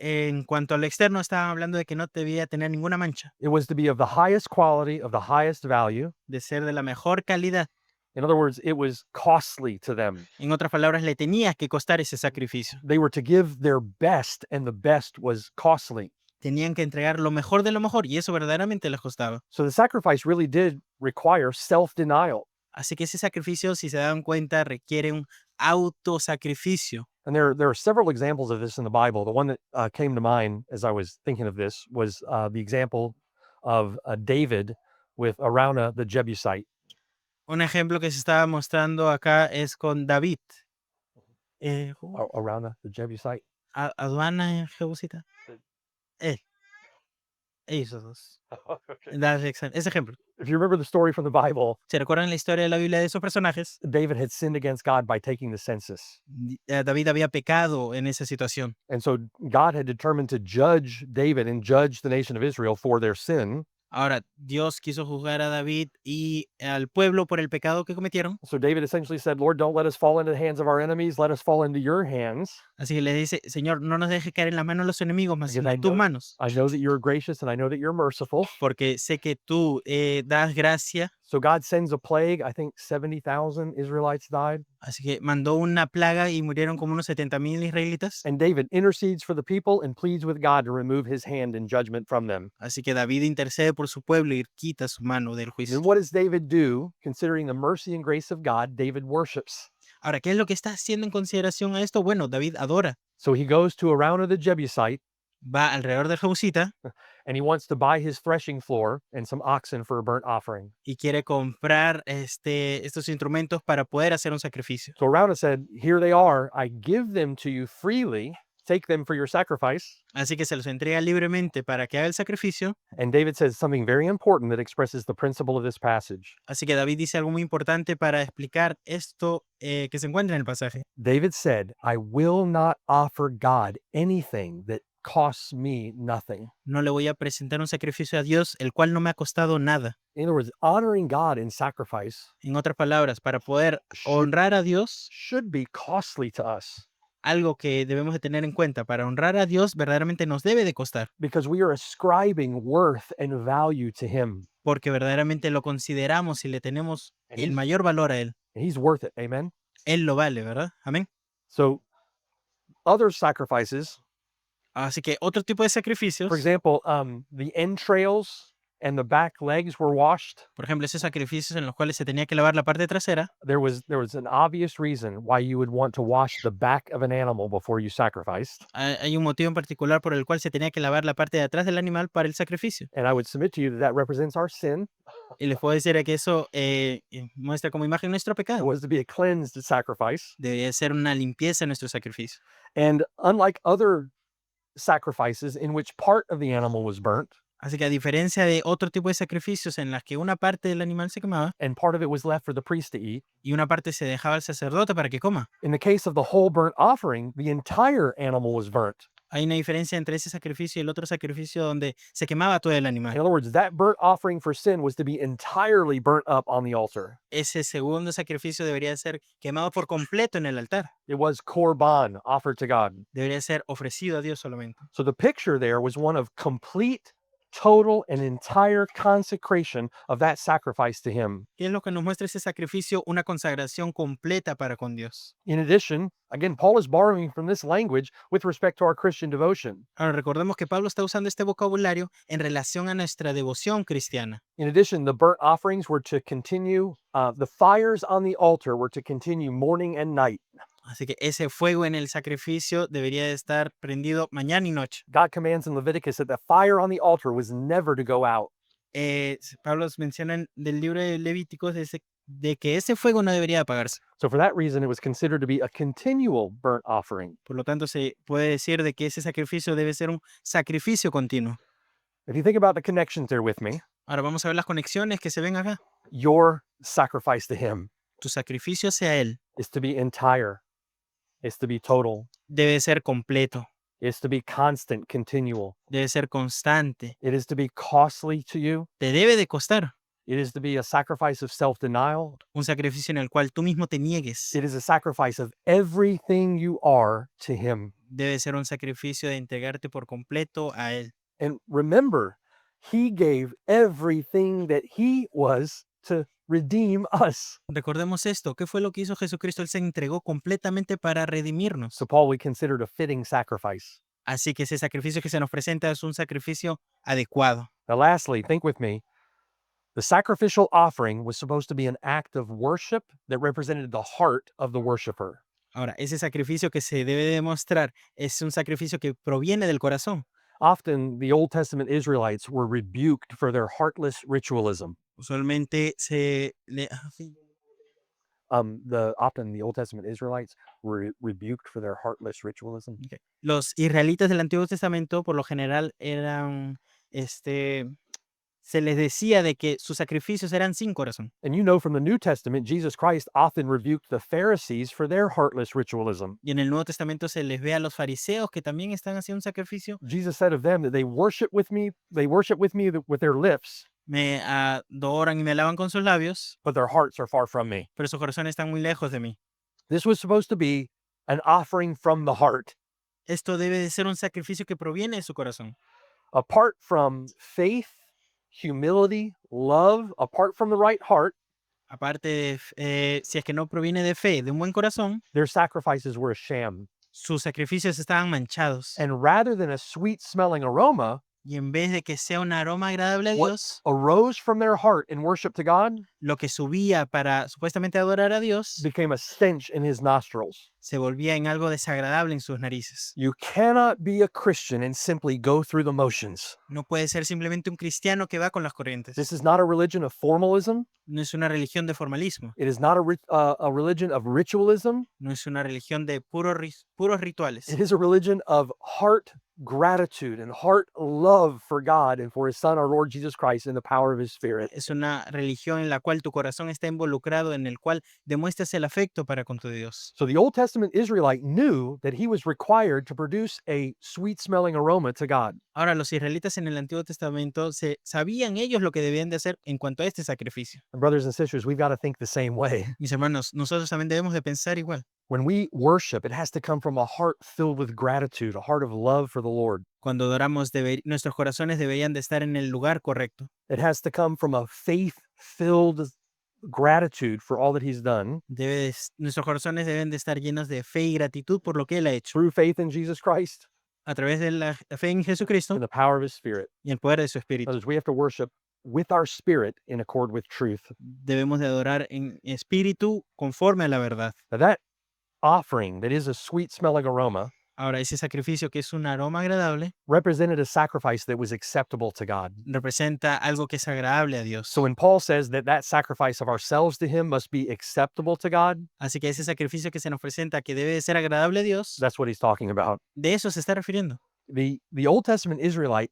En cuanto a lo externo, estaban hablando de que no debía tener ninguna mancha, It was to be of the highest quality, of the highest value. de ser de la mejor calidad. In other words, it was costly to them. En otras palabras, le tenía que costar ese sacrificio. They were to give their best, and the best was costly. Tenían que entregar lo mejor de lo mejor y eso verdaderamente les costaba. So the sacrifice really did require self-denial. Así que ese sacrificio, si se dan cuenta, requiere un autosacrificio. And there are several examples of this in the Bible. The one that came to mind as I was thinking of this was the example of David with Araunah the Jebusite. Un ejemplo que se estaba mostrando acá es con David. Araunah the Jebusite. Aduana Jebusita. Él. Ellos dos. Ese ejemplo. If you remember the story from the Bible, ¿Se recuerdan la historia de la Biblia de esos personajes? David had sinned against God by taking the census. David había pecado en esa situación. And so God had determined to judge David and judge the nation of Israel for their sin. Ahora, Dios quiso juzgar a David y al pueblo por el pecado que cometieron. So David essentially said, Lord, don't let us fall into the hands of our enemies. Let us fall into your hands. Así que le dice, Señor, no nos dejes caer en las manos de los enemigos, más Because sino en tus manos. I know that you're gracious and I know that you're merciful. Porque sé que tú das gracia. So God sends a plague. I think 70,000 Israelites died. Así que mandó una plaga y murieron como unos 70,000 israelitas. And David intercedes for the people and pleads with God to remove his hand in judgment from them. Así que David intercede por su pueblo y quita su mano del And juicio. what does David do? Considering the mercy and grace of God, David worships. Ahora, ¿qué es lo que está haciendo en consideración a esto? Bueno, David adora. So he goes to Araunah the Jebusite Va alrededor del Jebusita and he wants to buy his threshing floor and some oxen for a burnt offering. y quiere comprar estos instrumentos para poder hacer un sacrificio. So Araunah said, here they are. I give them to you freely. Take them for your sacrifice. Así que se los entrega libremente para que haga el sacrificio. And David says something very important that expresses the principle of this passage. Así que David dice algo muy importante para explicar esto que se encuentra en el pasaje. David said, I will not offer God anything that costs me nothing. No le voy a presentar un sacrificio a Dios, el cual no me ha costado nada. In other words, honoring God in sacrifice En otras palabras, para poder honrar a Dios, should be costly to us algo que debemos de tener en cuenta, para honrar a Dios verdaderamente nos debe de costar, because we are ascribing worth and value to him. porque verdaderamente lo consideramos y le tenemos el mayor valor a Él. And he's worth it. Amen. Él lo vale, ¿verdad? Amén. So other sacrifices, Así que otro tipo de sacrificios, for example, the entrails and the back legs were washed. por ejemplo, esos sacrificios en los cuales se tenía que lavar la parte trasera, There was an obvious reason why you would want to wash the back of an animal before you sacrificed. hay un motivo en particular por el cual se tenía que lavar la parte de atrás del animal para el sacrificio. And I would submit to you that that represents our sin. Y les puedo decir que eso muestra como imagen nuestro It pecado. was to be a cleansed sacrifice. Debería ser una limpieza en nuestro sacrificio. And unlike other sacrifices in which part of the animal was burnt Así que a diferencia de otro tipo de sacrificios en las que una parte del animal se quemaba and part of it was left for the priest to eat, y una parte se dejaba al sacerdote para que coma, in the case of the whole burnt offering, the entire animal was burnt. hay una diferencia entre ese sacrificio y el otro sacrificio donde se quemaba todo el In animal. other words, that burnt offering for sin was to be entirely burnt up on the altar. Ese segundo sacrificio debería ser quemado por completo en el altar. It was korban, offered to God. Debería ser ofrecido a Dios solamente. So the picture there was one of complete, total, and entire consecration of that sacrifice to him. ¿Qué es lo que nos muestra ese sacrificio? Una consagración completa para con Dios. In addition, again, Paul is borrowing from this language with respect to our Christian devotion. Ahora recordemos que Pablo está usando este vocabulario en relación a nuestra devoción cristiana. In addition, the burnt offerings were to continue, the fires on the altar were to continue morning and night. Así que ese fuego en el sacrificio debería de estar prendido mañana y noche. God commands in Leviticus that the fire on the altar was never to go out. Pablo menciona del libro de Levíticos de que ese fuego no debería apagarse. So, for that reason, it was considered to be a continual burnt offering. Por lo tanto, se puede decir de que ese sacrificio debe ser un sacrificio continuo. If you think about the connections there with me, Ahora vamos a ver las conexiones que se ven acá. your sacrifice to Him Tu sacrificio hacia Él is to be entire, is to be total, debe ser completo, is to be constant, continual. debe ser constante, It is to be costly to you. te debe de costar. It is to be a sacrifice of self denial. Un sacrificio en el cual tú mismo te niegues. It is a sacrifice of everything you are to Him. Debe ser un sacrificio de entregarte por completo a Él. And remember, He gave everything that He was to redeem us. Recordemos esto, ¿qué fue lo que hizo Jesucristo? Él se entregó completamente para redimirnos. So, Paul, we consider it a fitting sacrifice. Así que ese sacrificio que se nos presenta es un sacrificio adecuado. Now, lastly, think with me. The sacrificial offering was supposed to be an act of worship that represented the heart of the worshiper. Ahora, ese sacrificio que se debe demostrar es un sacrificio que proviene del corazón. Often, the Old Testament Israelites were rebuked for their heartless ritualism. Usualmente Often the Old Testament Israelites were rebuked for their heartless ritualism. los israelitas del Antiguo Testamento por lo general eran, se les decía de que sus sacrificios eran sin corazón. And you know from the New Testament, Jesus Christ often rebuked the Pharisees for their heartless ritualism. Y en el Nuevo Testamento se les ve a los fariseos que también están haciendo un sacrificio. Jesus said of them that they worship with me with their lips, Me adoran y me alaban con sus labios, but their hearts are far from me. pero sus corazones están muy lejos de mí. This was supposed to be an offering from the heart. Esto debe de ser un sacrificio que proviene de su corazón. Apart from faith, humility, love, apart from the right heart, Aparte de, si es que no proviene de fe, de un buen corazón, their sacrifices were a sham. sus sacrificios estaban manchados. And rather than a sweet smelling aroma, Y en vez de que sea un aroma agradable a What- Dios, arose from their heart in worship to God lo que subía para supuestamente adorar a Dios became a stench in His nostrils. se volvía en algo desagradable en sus narices. You cannot be a Christian and simply go through the motions. No puede ser simplemente un cristiano que va con las corrientes. This is not a religion of formalism. No es una religión de formalismo. It is not a religion of ritualism. No es una religión de puros rituales. It is a religion of heart gratitude and heart love for God and for His Son, our Lord Jesus Christ, in the power of His Spirit. Es una religión en la cual tu corazón está involucrado, en el cual demuestras el afecto para con tu Dios. So the Old Testament Israelite knew that he was required to produce a sweet smelling aroma to God. Ahora, los israelitas en el Antiguo Testamento sabían ellos lo que debían de hacer en cuanto a este sacrificio. And brothers and sisters, we've got to think the same way. Mis hermanos, nosotros también debemos de pensar igual. When we worship, it has to come from a heart filled with gratitude, a heart of love for the Lord. Cuando adoramos, nuestros corazones deberían de estar en el lugar correcto. It has to come from a faith-filled gratitude for all that He's done Nuestros corazones deben de estar llenos de fe y gratitud por lo que Él ha hecho. through faith in Jesus Christ A través de la fe en Jesucristo and the power of His Spirit. y el poder de su Espíritu. Brothers, we have to worship with our spirit in accord with truth. Debemos de adorar en espíritu conforme a la verdad. Now that offering that is a sweet smelling aroma Ahora, ese sacrificio que es un aroma agradable represented a sacrifice that was acceptable to God. representa algo que es agradable a Dios. So when Paul says that sacrifice of ourselves to Him must be acceptable to God, Así que ese sacrificio que se nos presenta que debe de ser agradable a Dios, that's what he's talking about. de eso se está refiriendo. The Old Testament Israelite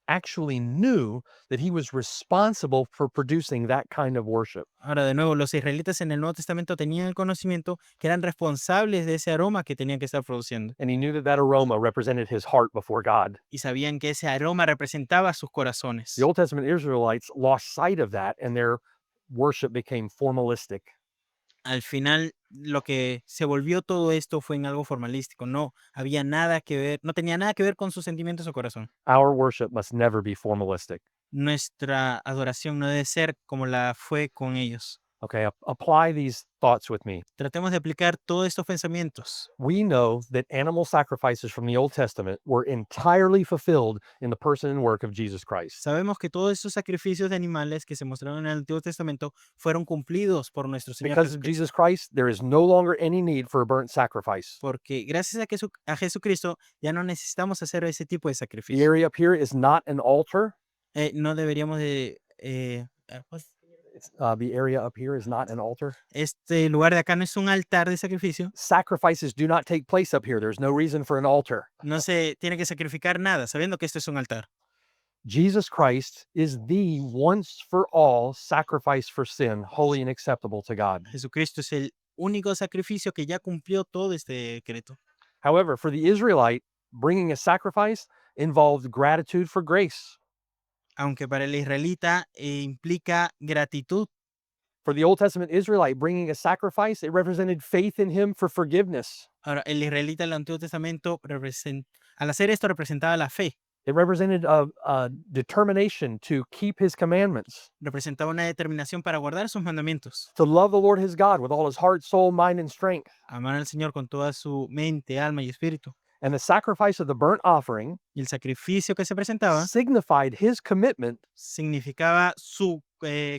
actually knew that he was responsible for producing that kind of worship. Ahora, de nuevo, los israelitas en el Nuevo Testamento tenían el conocimiento que eran responsables de ese aroma que tenían que estar produciendo. And he knew that aroma represented his heart before God. Y sabían que ese aroma representaba sus corazones. The Old Testament Israelites lost sight of that and their worship became formalistic. Al final, lo que se volvió todo esto fue en algo formalístico. No había nada que ver, no tenía nada que ver con sus sentimientos o corazón. Our worship must never be formalistic. Nuestra adoración no debe ser como la fue con ellos. Okay, apply these thoughts with me. Tratemos de aplicar todos estos pensamientos. We know that animal sacrifices from the Old Testament were entirely fulfilled in the person and work of Jesus Christ. Sabemos que todos estos sacrificios de animales que se mostraron en el Antiguo Testamento fueron cumplidos por nuestro Señor Because of Jesucristo. Jesus Christ, there is no longer any need for a burnt sacrifice. Porque gracias a Jesucristo ya no necesitamos hacer ese tipo de The sacrificio. area up here is not an altar. No deberíamos de... The area up here is not an altar. Este lugar de acá no es un altar de sacrificio. Sacrifices do not take place up here. There's no reason for an altar. No se tiene que sacrificar nada, sabiendo que esto es un altar. Jesus Christ is the once for all sacrifice for sin, holy and acceptable to God. Jesucristo es el único sacrificio que ya cumplió todo este decreto. However, for the Israelite, bringing a sacrifice involved gratitude for grace. Aunque para el israelita implica gratitud. For the Old Testament Israelite, bringing a sacrifice, it represented faith in him for forgiveness. Ahora, el israelita del Antiguo Testamento, al hacer esto, representaba la fe, It represented a determination to keep his commandments, representaba una determinación para guardar sus mandamientos, to love the Lord his God with all his heart, soul, mind, and strength. amar al Señor con toda su mente, alma y espíritu. And the sacrifice of the burnt offering Y el sacrificio que se presentaba signified his commitment significaba su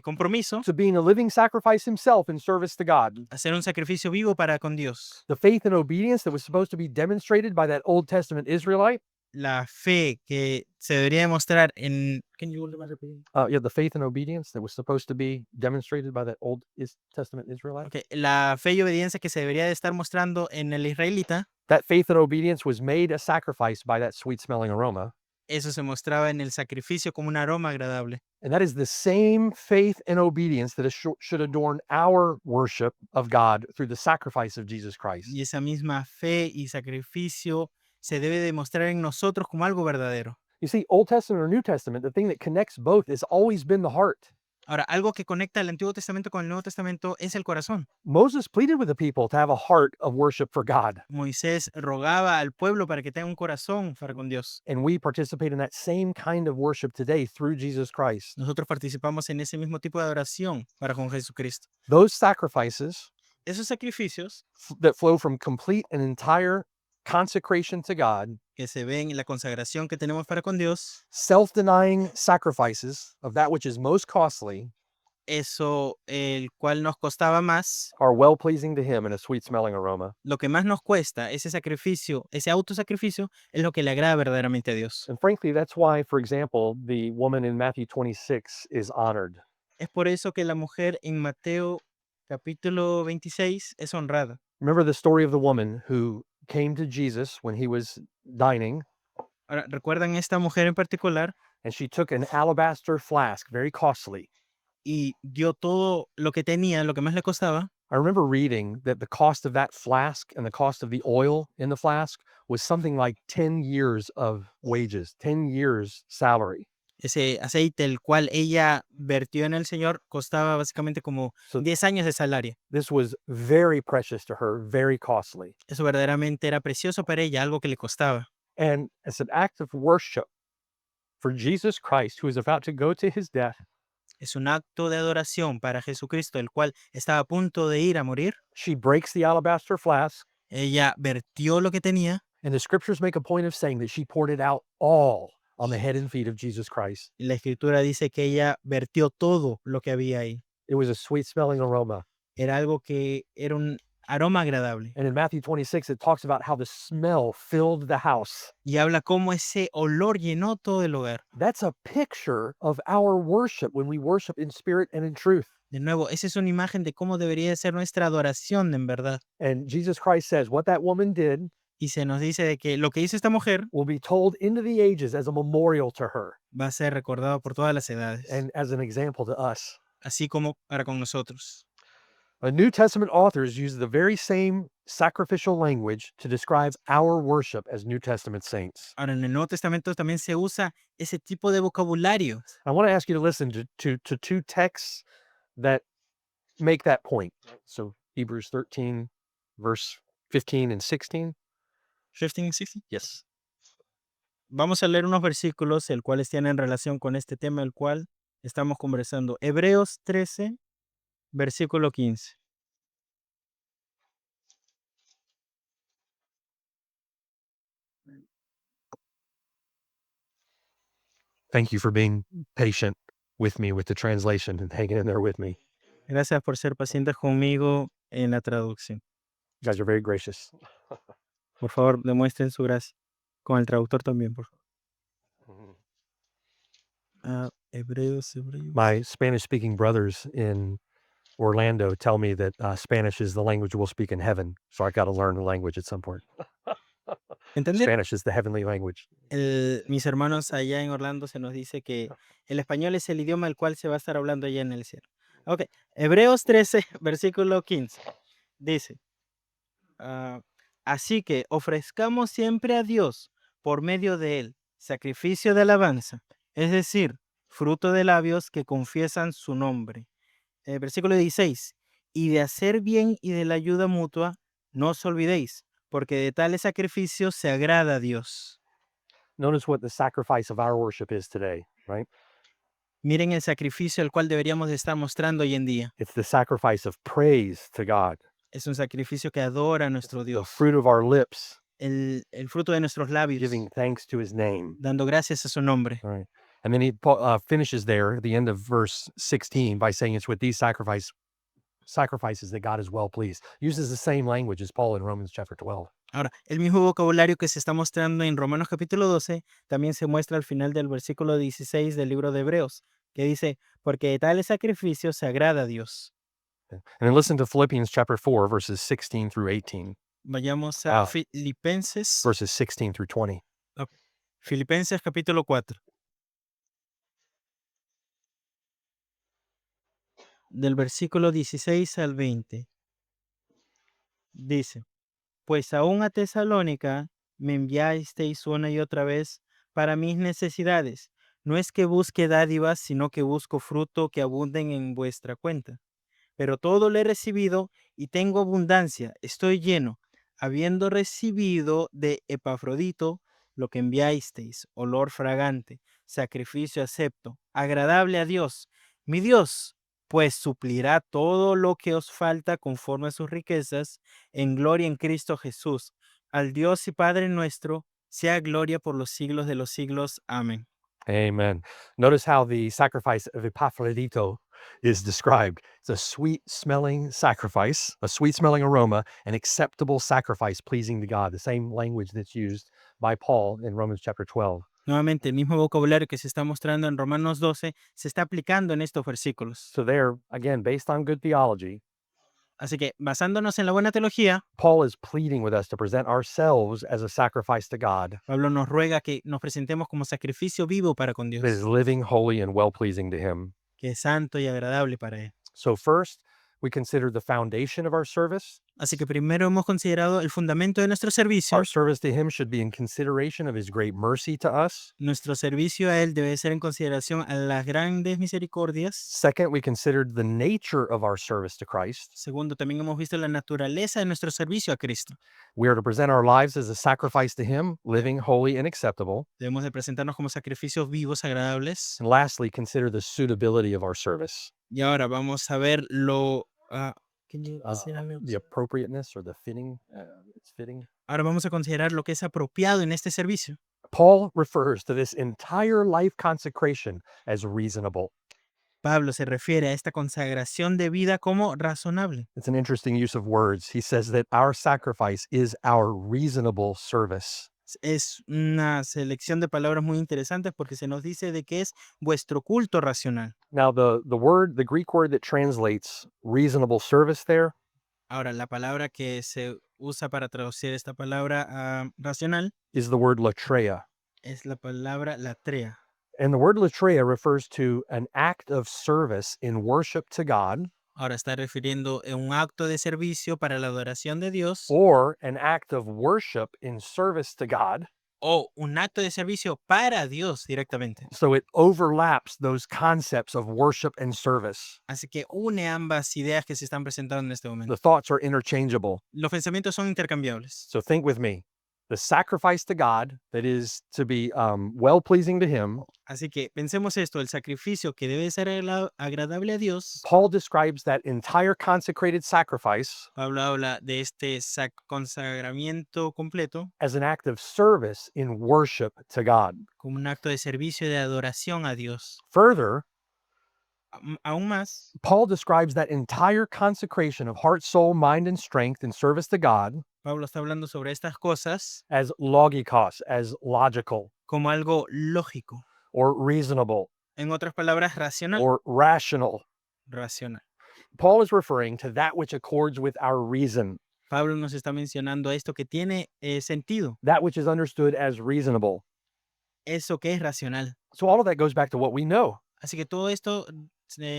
compromiso to being a living sacrifice himself in service to God. a hacer un sacrificio vivo para con Dios. The faith and obedience that was supposed to be demonstrated by that Old Testament Israelite, La fe que se debería demostrar en... Can you repeat? the faith and obedience that was supposed to be demonstrated by that Old Testament Israelite, Okay, la fe y obediencia que se debería de estar mostrando en el israelita, that faith and obedience was made a sacrifice by that sweet-smelling aroma. eso se mostraba en el sacrificio como un aroma agradable. And that is the same faith and obedience that should adorn our worship of God through the sacrifice of Jesus Christ. Y esa misma fe y sacrificio se debe demostrar en nosotros como algo verdadero. You see, Old Testament or New Testament, the thing that connects both has always been the heart. Ahora, algo que conecta el Antiguo Testamento con el Nuevo Testamento es el corazón. Moses pleaded with the people to have a heart of worship for God, Moisés rogaba al pueblo para que tenga un corazón para con Dios. and we participate in that same kind of worship today through Jesus Christ. Nosotros participamos en ese mismo tipo de adoración para con Jesucristo. Those sacrifices Esos sacrificios that flow from complete and entire consecration to God, que se ven en la consagración que tenemos para con Dios, self-denying sacrifices of that which is most costly, eso el cual nos costaba más, are well-pleasing to him and a sweet-smelling aroma. lo que más nos cuesta, ese sacrificio, ese autosacrificio, es lo que le agrada verdaderamente a Dios. And frankly, that's why, for example, the woman in Matthew 26 is honored. Es por eso que la mujer en Mateo capítulo 26 es honrada. Remember the story of the woman who came to Jesus when he was dining, Ahora, ¿recuerdan esta mujer en particular? and she took an alabaster flask, very costly. Y dio todo lo que tenía, lo que más le costaba. I remember reading that the cost of that flask and the cost of the oil in the flask was something like 10 years of wages, 10 years salary. Ese aceite, el cual ella vertió en el Señor, costaba básicamente como So 10 años de salario. this was very precious to her, very costly. Eso verdaderamente era precioso para ella, algo que le costaba. And as an act of worship for Jesus Christ, who is about to go to his death, Es un acto de adoración para Jesucristo, el cual estaba a punto de ir a morir. she breaks the alabaster flask, Ella vertió lo que tenía and the scriptures make a point of saying that she poured it out all on the head and feet of Jesus Christ. y la escritura dice que ella vertió todo lo que había ahí. It was a sweet smelling aroma. Era algo que era un aroma agradable. And in Matthew 26, it talks about how the smell filled the house. Y habla cómo ese olor llenó todo el hogar. That's a picture of our worship when we worship in spirit and in truth. De nuevo, esa es una imagen de cómo debería ser nuestra adoración en verdad. And Jesus Christ says what that woman did Y se nos dice de que lo que hizo esta mujer will be told into the ages as a memorial to her va a ser recordado por todas las edades, and as an example to us. así como para con nosotros. New Testament authors use the very same sacrificial language to describe our worship as New Testament saints. Ahora, en el Nuevo Testamento también se usa ese tipo de vocabulario. I want to ask you to listen to two texts that make that point. So Hebrews 13, verse 15 and 16. 15 and 16. Yes. Vamos a leer unos versículos, el cuales tienen relación con este tema, el cual estamos conversando. Hebreos 13, versículo 15. Thank you for being patient with me with the translation and hanging in there with me. Gracias por ser pacientes conmigo en la traducción. You guys are very gracious. Por favor, demuestren su gracia. Con el traductor también, por favor. Hebreos. My Spanish speaking brothers in Orlando tell me that Spanish is the language we'll speak in heaven. So I got to learn the language at some point. ¿Entendieron? Spanish is the heavenly language. Mis hermanos allá en Orlando se nos dice que el español es el idioma el cual se va a estar hablando allá en el cielo. Ok, Hebreos 13, versículo 15. Dice, así que ofrezcamos siempre a Dios por medio de él sacrificio de alabanza, es decir, fruto de labios que confiesan su nombre. Versículo 16, y de hacer bien y de la ayuda mutua, no os olvidéis, porque de tales sacrificios se agrada a Dios. Notice what the sacrifice of our worship is today, right? Miren el sacrificio el cual deberíamos de estar mostrando hoy en día. It's the sacrifice of praise to God, Es un sacrificio que adora a nuestro the Dios. fruit of our lips, El fruto de nuestros labios, giving thanks to his name. dando gracias a su nombre. All right. And then he finishes there at the end of verse 16 by saying it's with these sacrifices that God is well pleased. Uses the same language as Paul in Romans chapter 12. Ahora, el mismo vocabulario que se está mostrando en Romanos capítulo 12 también se muestra al final del versículo 16 del libro de Hebreos, que dice, porque de tales sacrificios se agrada a Dios. And then listen to Philippians chapter 4, verses 16 through 18, Vayamos a Ah. Filipenses, verses 16 through 20. Filipenses capítulo 4. Del versículo 16 al 20. Dice, pues aún a Tesalónica me enviasteis una y otra vez para mis necesidades. No es que busque dádivas, sino que busco fruto que abunden en vuestra cuenta. Pero todo lo he recibido y tengo abundancia, estoy lleno, habiendo recibido de Epafrodito lo que enviasteis, olor fragante, sacrificio acepto, agradable a Dios, mi Dios, pues suplirá todo lo que os falta conforme a sus riquezas en gloria en Cristo Jesús. Al Dios y Padre nuestro, sea gloria por los siglos de los siglos. Amén. Amen. Notice how the sacrifice of Epaphroditus is described. It's a sweet smelling sacrifice, a sweet smelling aroma, an acceptable sacrifice pleasing to God. The same language that's used by Paul in Romans chapter 12. Nuevamente, el mismo vocabulario que se está mostrando en Romanos 12 se está aplicando en estos versículos. So there, again, based on good theology, Así que, basándonos en la buena teología, Paul is pleading with us to present ourselves as a sacrifice to God Pablo nos ruega que nos presentemos como sacrificio vivo para con that is Dios, living, holy, and well pleasing to Him. que es santo y agradable para Él. So, first, we consider the foundation of our service. Así que primero hemos considerado el fundamento de nuestro servicio. Our service to Him should be in consideration of His great mercy to us. Nuestro servicio a Él debe ser en consideración a las grandes misericordias. Second, we considered the nature of our service to Christ. Segundo, también hemos visto la naturaleza de nuestro servicio a Cristo. We are to present our lives as a sacrifice to Him, living, holy, and acceptable. Debemos de presentarnos como sacrificios vivos, agradables. And lastly, consider the suitability of our service, Y ahora vamos a ver lo... the appropriateness or the fitting. It's fitting. Ahora vamos a considerar lo que es apropiado en este servicio. Paul refers to this entire life consecration as reasonable. Pablo se refiere a esta consagración de vida como razonable. It's an interesting use of words. He says that our sacrifice is our reasonable service. Es una selección de palabras muy interesantes porque se nos dice de que es vuestro culto racional. Now, the Greek word that translates reasonable service there Ahora, la palabra que se usa para traducir esta palabra racional is the word latreia. es la palabra latrea. And the word latreia refers to an act of service in worship to God Ahora está refiriendo a un acto de servicio para la adoración de Dios or an act of worship in service to God. o un acto de servicio para Dios directamente. So it overlaps those concepts of worship and service. Así que une ambas ideas que se están presentando en este momento. The thoughts are interchangeable. Los pensamientos son intercambiables. So think with me. The sacrifice to God that is to be well pleasing to Him. Así que pensemos esto, el sacrificio que debe ser agradable a Dios. Paul describes that entire consecrated sacrifice Pablo habla de este consagramiento completo as an act of service in worship to God. como un acto de servicio y de adoración a Dios. Further, Aún más, Paul describes that entire consecration of heart, soul, mind, and strength in service to God Pablo está hablando sobre estas cosas as logikos, as logical como algo lógico or reasonable. En otras palabras, racional. or rational. Racional. Paul is referring to that which accords with our reason, Pablo nos está mencionando esto que tiene sentido, that which is understood as reasonable. eso que es racional. So all of that goes back to what we know. Así que todo esto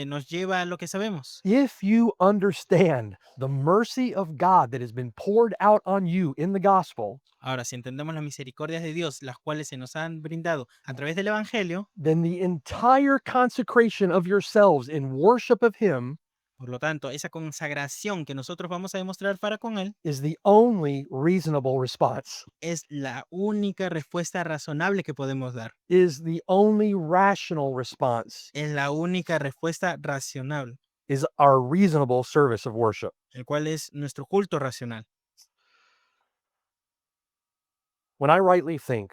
nos lleva a lo que sabemos. If you understand the mercy of God that has been poured out on you in the gospel, Ahora, si entendemos las misericordias de Dios, las cuales se nos han brindado a través del Evangelio, then the entire consecration of yourselves in worship of Him por lo tanto, esa consagración que nosotros vamos a demostrar para con Él is the only reasonable response, es la única respuesta razonable que podemos dar. is the only rational response, Es la única respuesta racional, is our reasonable service of worship. el cual es nuestro culto racional. When I rightly think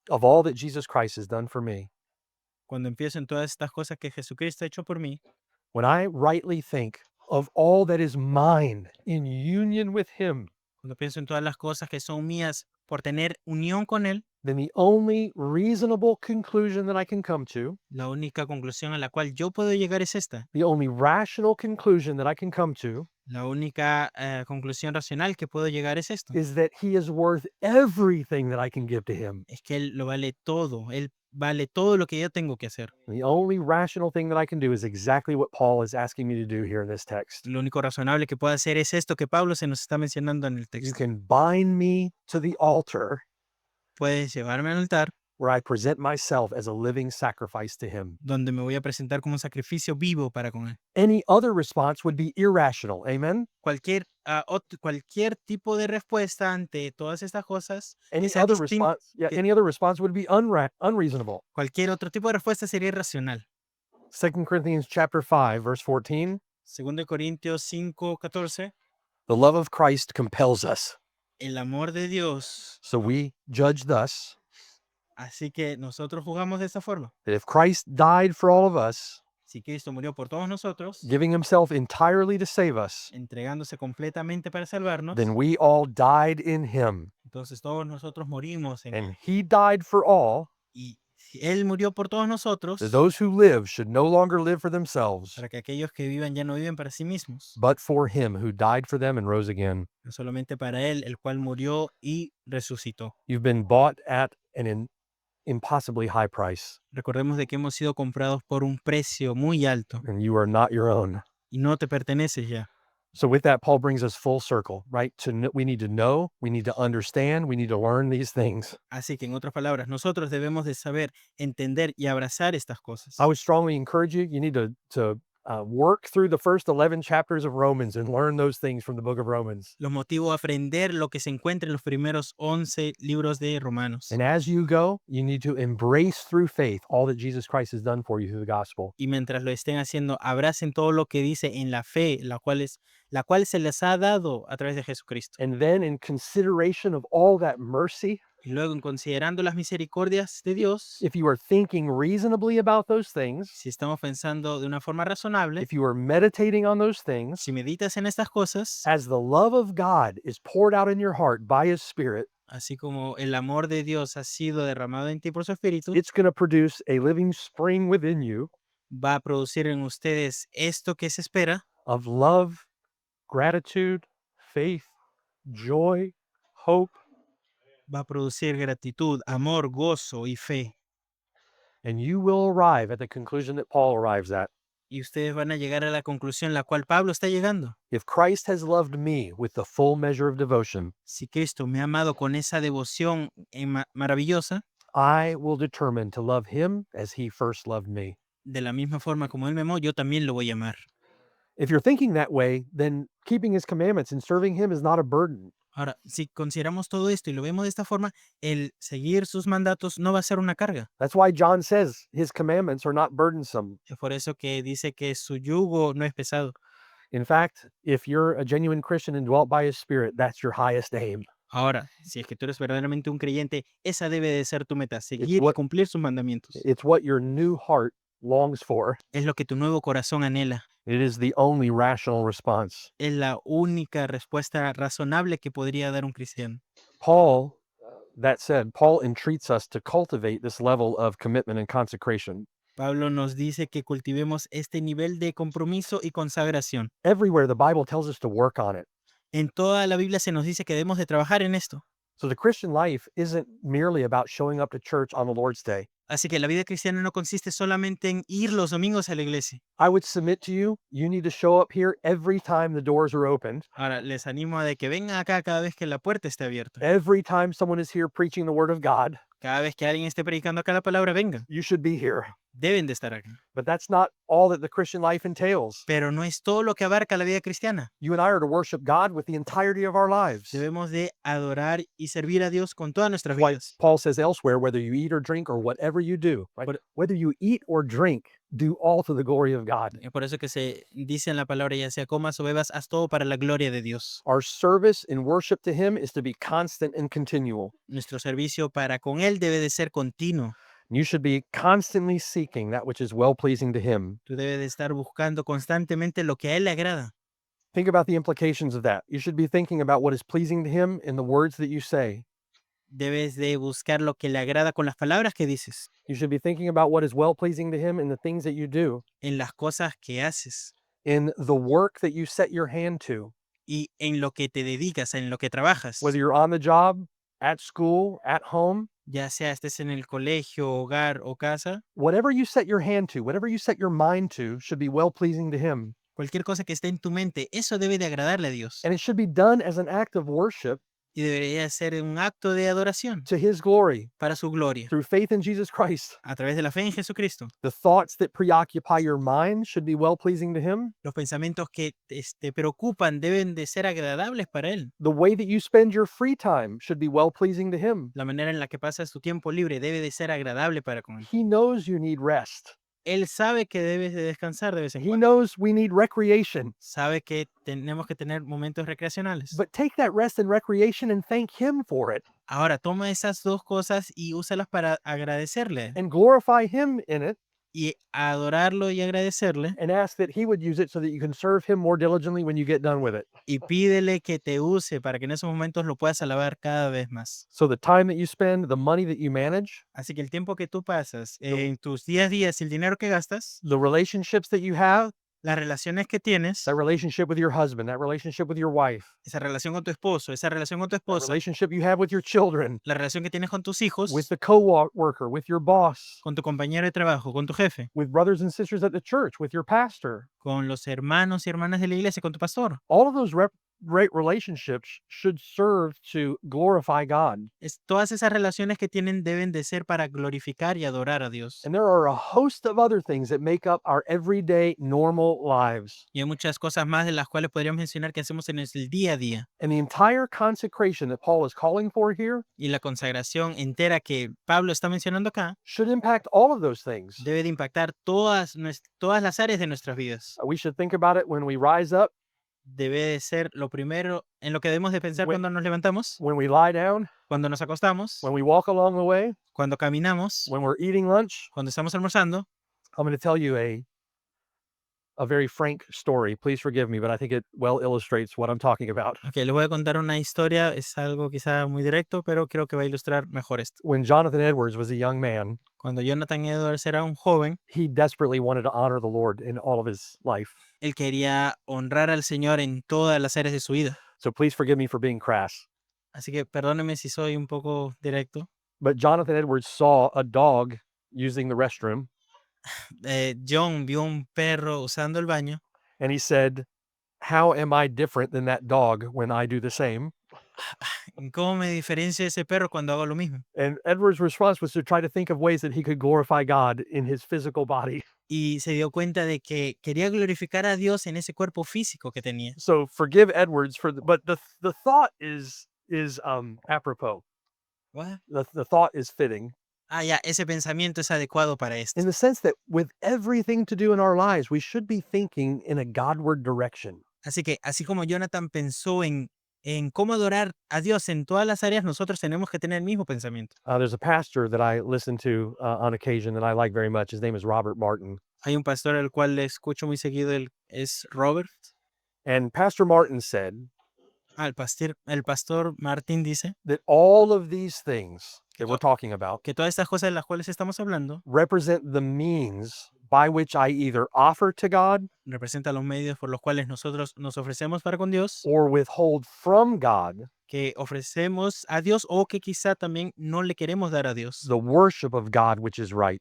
of all that Jesus Christ has done for me, Cuando empiezo en todas estas cosas que Jesucristo ha hecho por mí, when I rightly think of all that is mine in union with Him, cuando pienso en todas las cosas que son mías por tener unión con Él, then the only reasonable conclusion that I can come to, la única conclusión a la cual yo puedo llegar es esta. the only rational conclusion that I can come to, La única conclusión racional que puedo llegar es esto. is that He is worth everything that I can give to Him. Es que Él lo vale todo. Él vale todo lo que yo tengo que hacer. The only rational thing that I can do is exactly what Paul is asking me to do here in this text. Lo único razonable que puedo hacer es esto que Pablo se nos está mencionando en el You texto. can bind me to the altar Puedes llevarme al altar where I present myself as a living sacrifice to Him. donde me voy a presentar como un sacrificio vivo para con Él. Any other response would be irrational. Amen? Cualquier tipo de respuesta ante todas estas cosas, Any sea other distin- response, que- any other response would be unreasonable. cualquier otro tipo de respuesta sería irracional. 2 Corinthians chapter 5, verse 14. 2 Corintios 5:14, The love of Christ compels us. el amor de Dios. So we judge thus Así que nosotros jugamos de esta forma. that if Christ died for all of us, Si Cristo murió por todos nosotros, giving Himself entirely to save us, entregándose completamente para salvarnos, then we all died in Him. entonces todos nosotros morimos en Él. And He died for all, Y si Él murió por todos nosotros, that those who live should no longer live for themselves, para que aquellos que vivan ya no viven para sí mismos, but for Him who died for them and rose again. no solamente para Él, el cual murió y resucitó. You've been bought at an impossibly high price, Recordemos de que hemos sido comprados por un precio muy alto and you are not your own. y no te perteneces ya. So with that, Paul brings us full circle, right? We need to know, we need to understand, we need to learn these things. Así que en otras palabras, nosotros debemos de saber, entender y abrazar estas cosas. I would strongly encourage you, you need to work through the first 11 chapters of Romans and learn those things from the book of Romans. Los motivo a aprender lo que se encuentra en los primeros 11 libros de Romanos. And as you go, you need to embrace through faith all that Jesus Christ has done for you through the gospel. Y mientras lo estén haciendo, abracen todo lo que dice en la fe, la cual se les ha dado a través de Jesucristo. And then in consideration of all that mercy, Y luego, en considerando las misericordias de Dios, if you are thinking reasonably about those things, si estamos pensando de una forma razonable, if you are meditating on those things, si meditas en estas cosas, as the love of God is poured out in your heart by His Spirit, así como el amor de Dios ha sido derramado en ti por su Espíritu, it's going to produce a living spring within you va a producir en ustedes esto que se espera, of love, gratitude, faith, joy, hope, va a producir gratitud, amor, gozo y fe. and you will arrive at the conclusion that Paul arrives at. Y ustedes van a llegar a la conclusión la cual Pablo está llegando. If Christ has loved me with the full measure of devotion, Si Cristo me ha amado con esa devoción maravillosa, I will determine to love Him as He first loved me. de la misma forma como Él me amó, yo también lo voy a amar. If you're thinking that way, then keeping His commandments and serving Him is not a burden. Ahora, si consideramos todo esto y lo vemos de esta forma, el seguir sus mandatos no va a ser una carga. That's why John says His commandments are not burdensome. Es por eso que dice que su yugo no es pesado. In fact, if you're a genuine Christian and dwelt by His Spirit, that's your highest aim. Ahora, si es que tú eres verdaderamente un creyente, esa debe de ser tu meta, seguir y what- cumplir sus mandamientos. It's what your new heart longs for. Es lo que tu nuevo corazón anhela. It is the only rational response. Es la única respuesta razonable que podría dar un cristiano. Paul, that said, Paul entreats us to cultivate this level of commitment and consecration. Pablo nos dice que cultivemos este nivel de compromiso y consagración. Everywhere the Bible tells us to work on it. En toda la Biblia se nos dice que debemos de trabajar en esto. So the Christian life isn't merely about showing up to church on the Lord's Day. Así que la vida cristiana no consiste solamente en ir los domingos a la iglesia. I would submit to you, you need to show up here every time the doors are opened. Ahora, les animo a de que vengan acá cada vez que la puerta esté abierta. Every time someone is here preaching the word of God, Cada vez que alguien esté predicando acá la palabra, vengan. you should be here. Deben de estar acá. But that's not all that the Christian life entails. Pero no es todo lo que abarca la vida cristiana. You and I are to worship God with the entirety of our lives. Debemos de adorar y servir a Dios con todas nuestras Why vidas. Paul says elsewhere, whether you eat or drink or whatever you do, right? But- Whether you eat or drink, do all to the glory of God. Es por eso que se dice en la palabra, ya sea comas o bebas, haz todo para la gloria de Dios. Our service in worship to Him is to be constant and continual. Nuestro servicio para con Él debe de ser continuo. You should be constantly seeking that which is well pleasing to Him. Tú debes de estar buscando constantemente lo que a Él le agrada. Think about the implications of that. You should be thinking about what is pleasing to Him in the words that you say. Debes de buscar lo que le agrada con las palabras que dices, You should be thinking about what is well pleasing to Him in the things that you do, en las cosas que haces in the work that you set your hand to, y en lo que te dedicas, en lo que trabajas. whether you're on the job, at school, at home. Ya sea estés en el colegio, hogar o casa, Whatever you set your hand to, whatever you set your mind to, should be well pleasing to Him. cualquier cosa que esté en tu mente, eso debe de agradarle a Dios. And it should be done as an act of worship Y debería ser un acto de adoración to His glory para su gloria, through faith in Jesus Christ. a través de la fe en Jesucristo. The thoughts that preoccupy your mind should be well pleasing to Him. Los pensamientos que te preocupan deben de ser agradables para Él. The way that you spend your free time should be well pleasing to Him. La manera en la que pasas tu tiempo libre debe de ser agradable para con Él. He knows you need rest. Él sabe que debes de descansar de vez en He cuando. knows we need recreation. Sabe que tenemos que tener momentos recreacionales. But take that rest and recreation and thank Him for it Ahora, toma esas dos cosas y úsalas para agradecerle and glorify Him in it y adorarlo y agradecerle. and ask that He would use it so that you can serve Him more diligently when you get done with it. Y pídele que te use para que en esos momentos lo puedas alabar cada vez más. So the time that you spend, the money that you manage, Así que el tiempo que tú pasas en tus días a días y el dinero que gastas, the relationships that you have, las relaciones que tienes, that relationship with your husband, that relationship with your wife, esa relación con tu esposo, esa relación con tu that esposa, relationship you have with your children, la relación que tienes con tus hijos, with the co-worker, with your boss, con tu compañero de trabajo, con tu jefe, with brothers and sisters at the church, with your pastor. con los hermanos y hermanas de la iglesia, con tu pastor. All of those great relationships should serve to glorify God. Todas esas relaciones que tienen deben de ser para glorificar y adorar a Dios. And there are a host of other things that make up our everyday normal lives. Y hay muchas cosas más de las cuales podríamos mencionar que hacemos en el día a día. And the entire consecration that Paul is calling for here Y la consagración entera que Pablo está mencionando acá should impact all of those things. debe de impactar todas las áreas de nuestras vidas. We should think about it when we rise up, Debe de ser lo primero en lo que debemos de pensar When- cuando nos levantamos, when we lie down, cuando nos acostamos, when we walk along the way, cuando caminamos, when we're eating lunch. cuando estamos almorzando. I'm going to tell you a very frank story. Please forgive me, but I think it well illustrates what I'm talking about. Ok, les voy a contar una historia, es algo quizá muy directo, pero creo que va a ilustrar mejor esto. When Jonathan Edwards was a young man, Cuando Jonathan Edwards era un joven, he desperately wanted to honor the Lord in all of his life. él quería honrar al Señor en todas las áreas de su vida. So please forgive me for being crass. Así que perdóneme si soy un poco directo. But Jonathan Edwards saw a dog using the restroom John vio un perro usando el baño and he said, "How am I different than that dog when I do the same?" ¿Cómo me diferencio de ese perro cuando hago lo mismo? And Edwards' response was to try to think of ways that he could glorify God in his physical body. Y se dio cuenta de que quería glorificar a Dios en ese cuerpo físico que tenía. So forgive Edwards but the thought is apropos. What? The thought is fitting Ah, ya, ese pensamiento es adecuado para esto. in the sense that with everything to do in our lives, we should be thinking in a Godward direction. Así que, así como Jonathan pensó en cómo adorar a Dios en todas las áreas, nosotros tenemos que tener el mismo pensamiento. There's a pastor that I listen to on occasion that I like very much. His name is Robert Martin. Hay un pastor al cual le escucho muy seguido, es Robert. And Pastor Martin said El pastor Martín dice that all of these things, that we're talking about que todas estas cosas de las cuales estamos hablando represent the means by which I either offer to God representan los medios por los cuales nosotros nos ofrecemos para con Dios, or withhold from God que ofrecemos a Dios o que quizá también no le queremos dar a Dios. the worship of God which is right.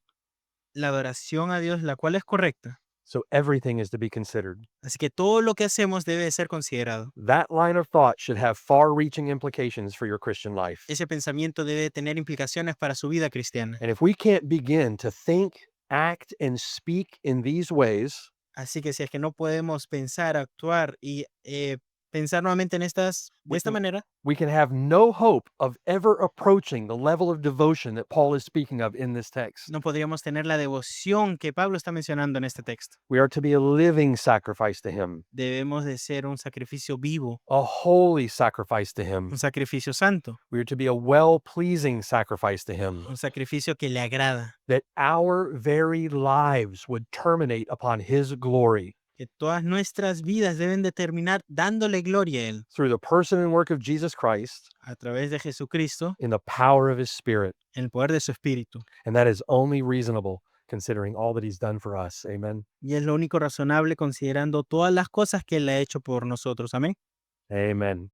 La adoración a Dios, la cual es correcta. So everything is to be considered. Así que todo lo que hacemos debe ser considerado. That line of thought should have far-reaching implications for your Christian life. Ese pensamiento debe tener implicaciones para su vida cristiana. And if we can't begin to think, act, and speak in these ways, Así que si es que no podemos pensar, actuar y pensar nuevamente de esta manera, we can have no hope of ever approaching the level of devotion that Paul is speaking of in this text. no podríamos tener la devoción que Pablo está mencionando en este texto. We are to be a living sacrifice to him, Debemos de ser un sacrificio vivo, a holy sacrifice to him. un sacrificio santo, We are to be a well-pleasing sacrifice to him, un sacrificio que le agrada, that our very lives would terminate upon his glory que todas nuestras vidas deben de terminar dándole gloria a Él through the person and work of Jesus Christ a través de Jesucristo in the power of his Spirit. en el poder de su Espíritu. And that is only reasonable considering all that he's done for us. Amen. Y es lo único razonable considerando todas las cosas que Él ha hecho por nosotros. Amén. Amen.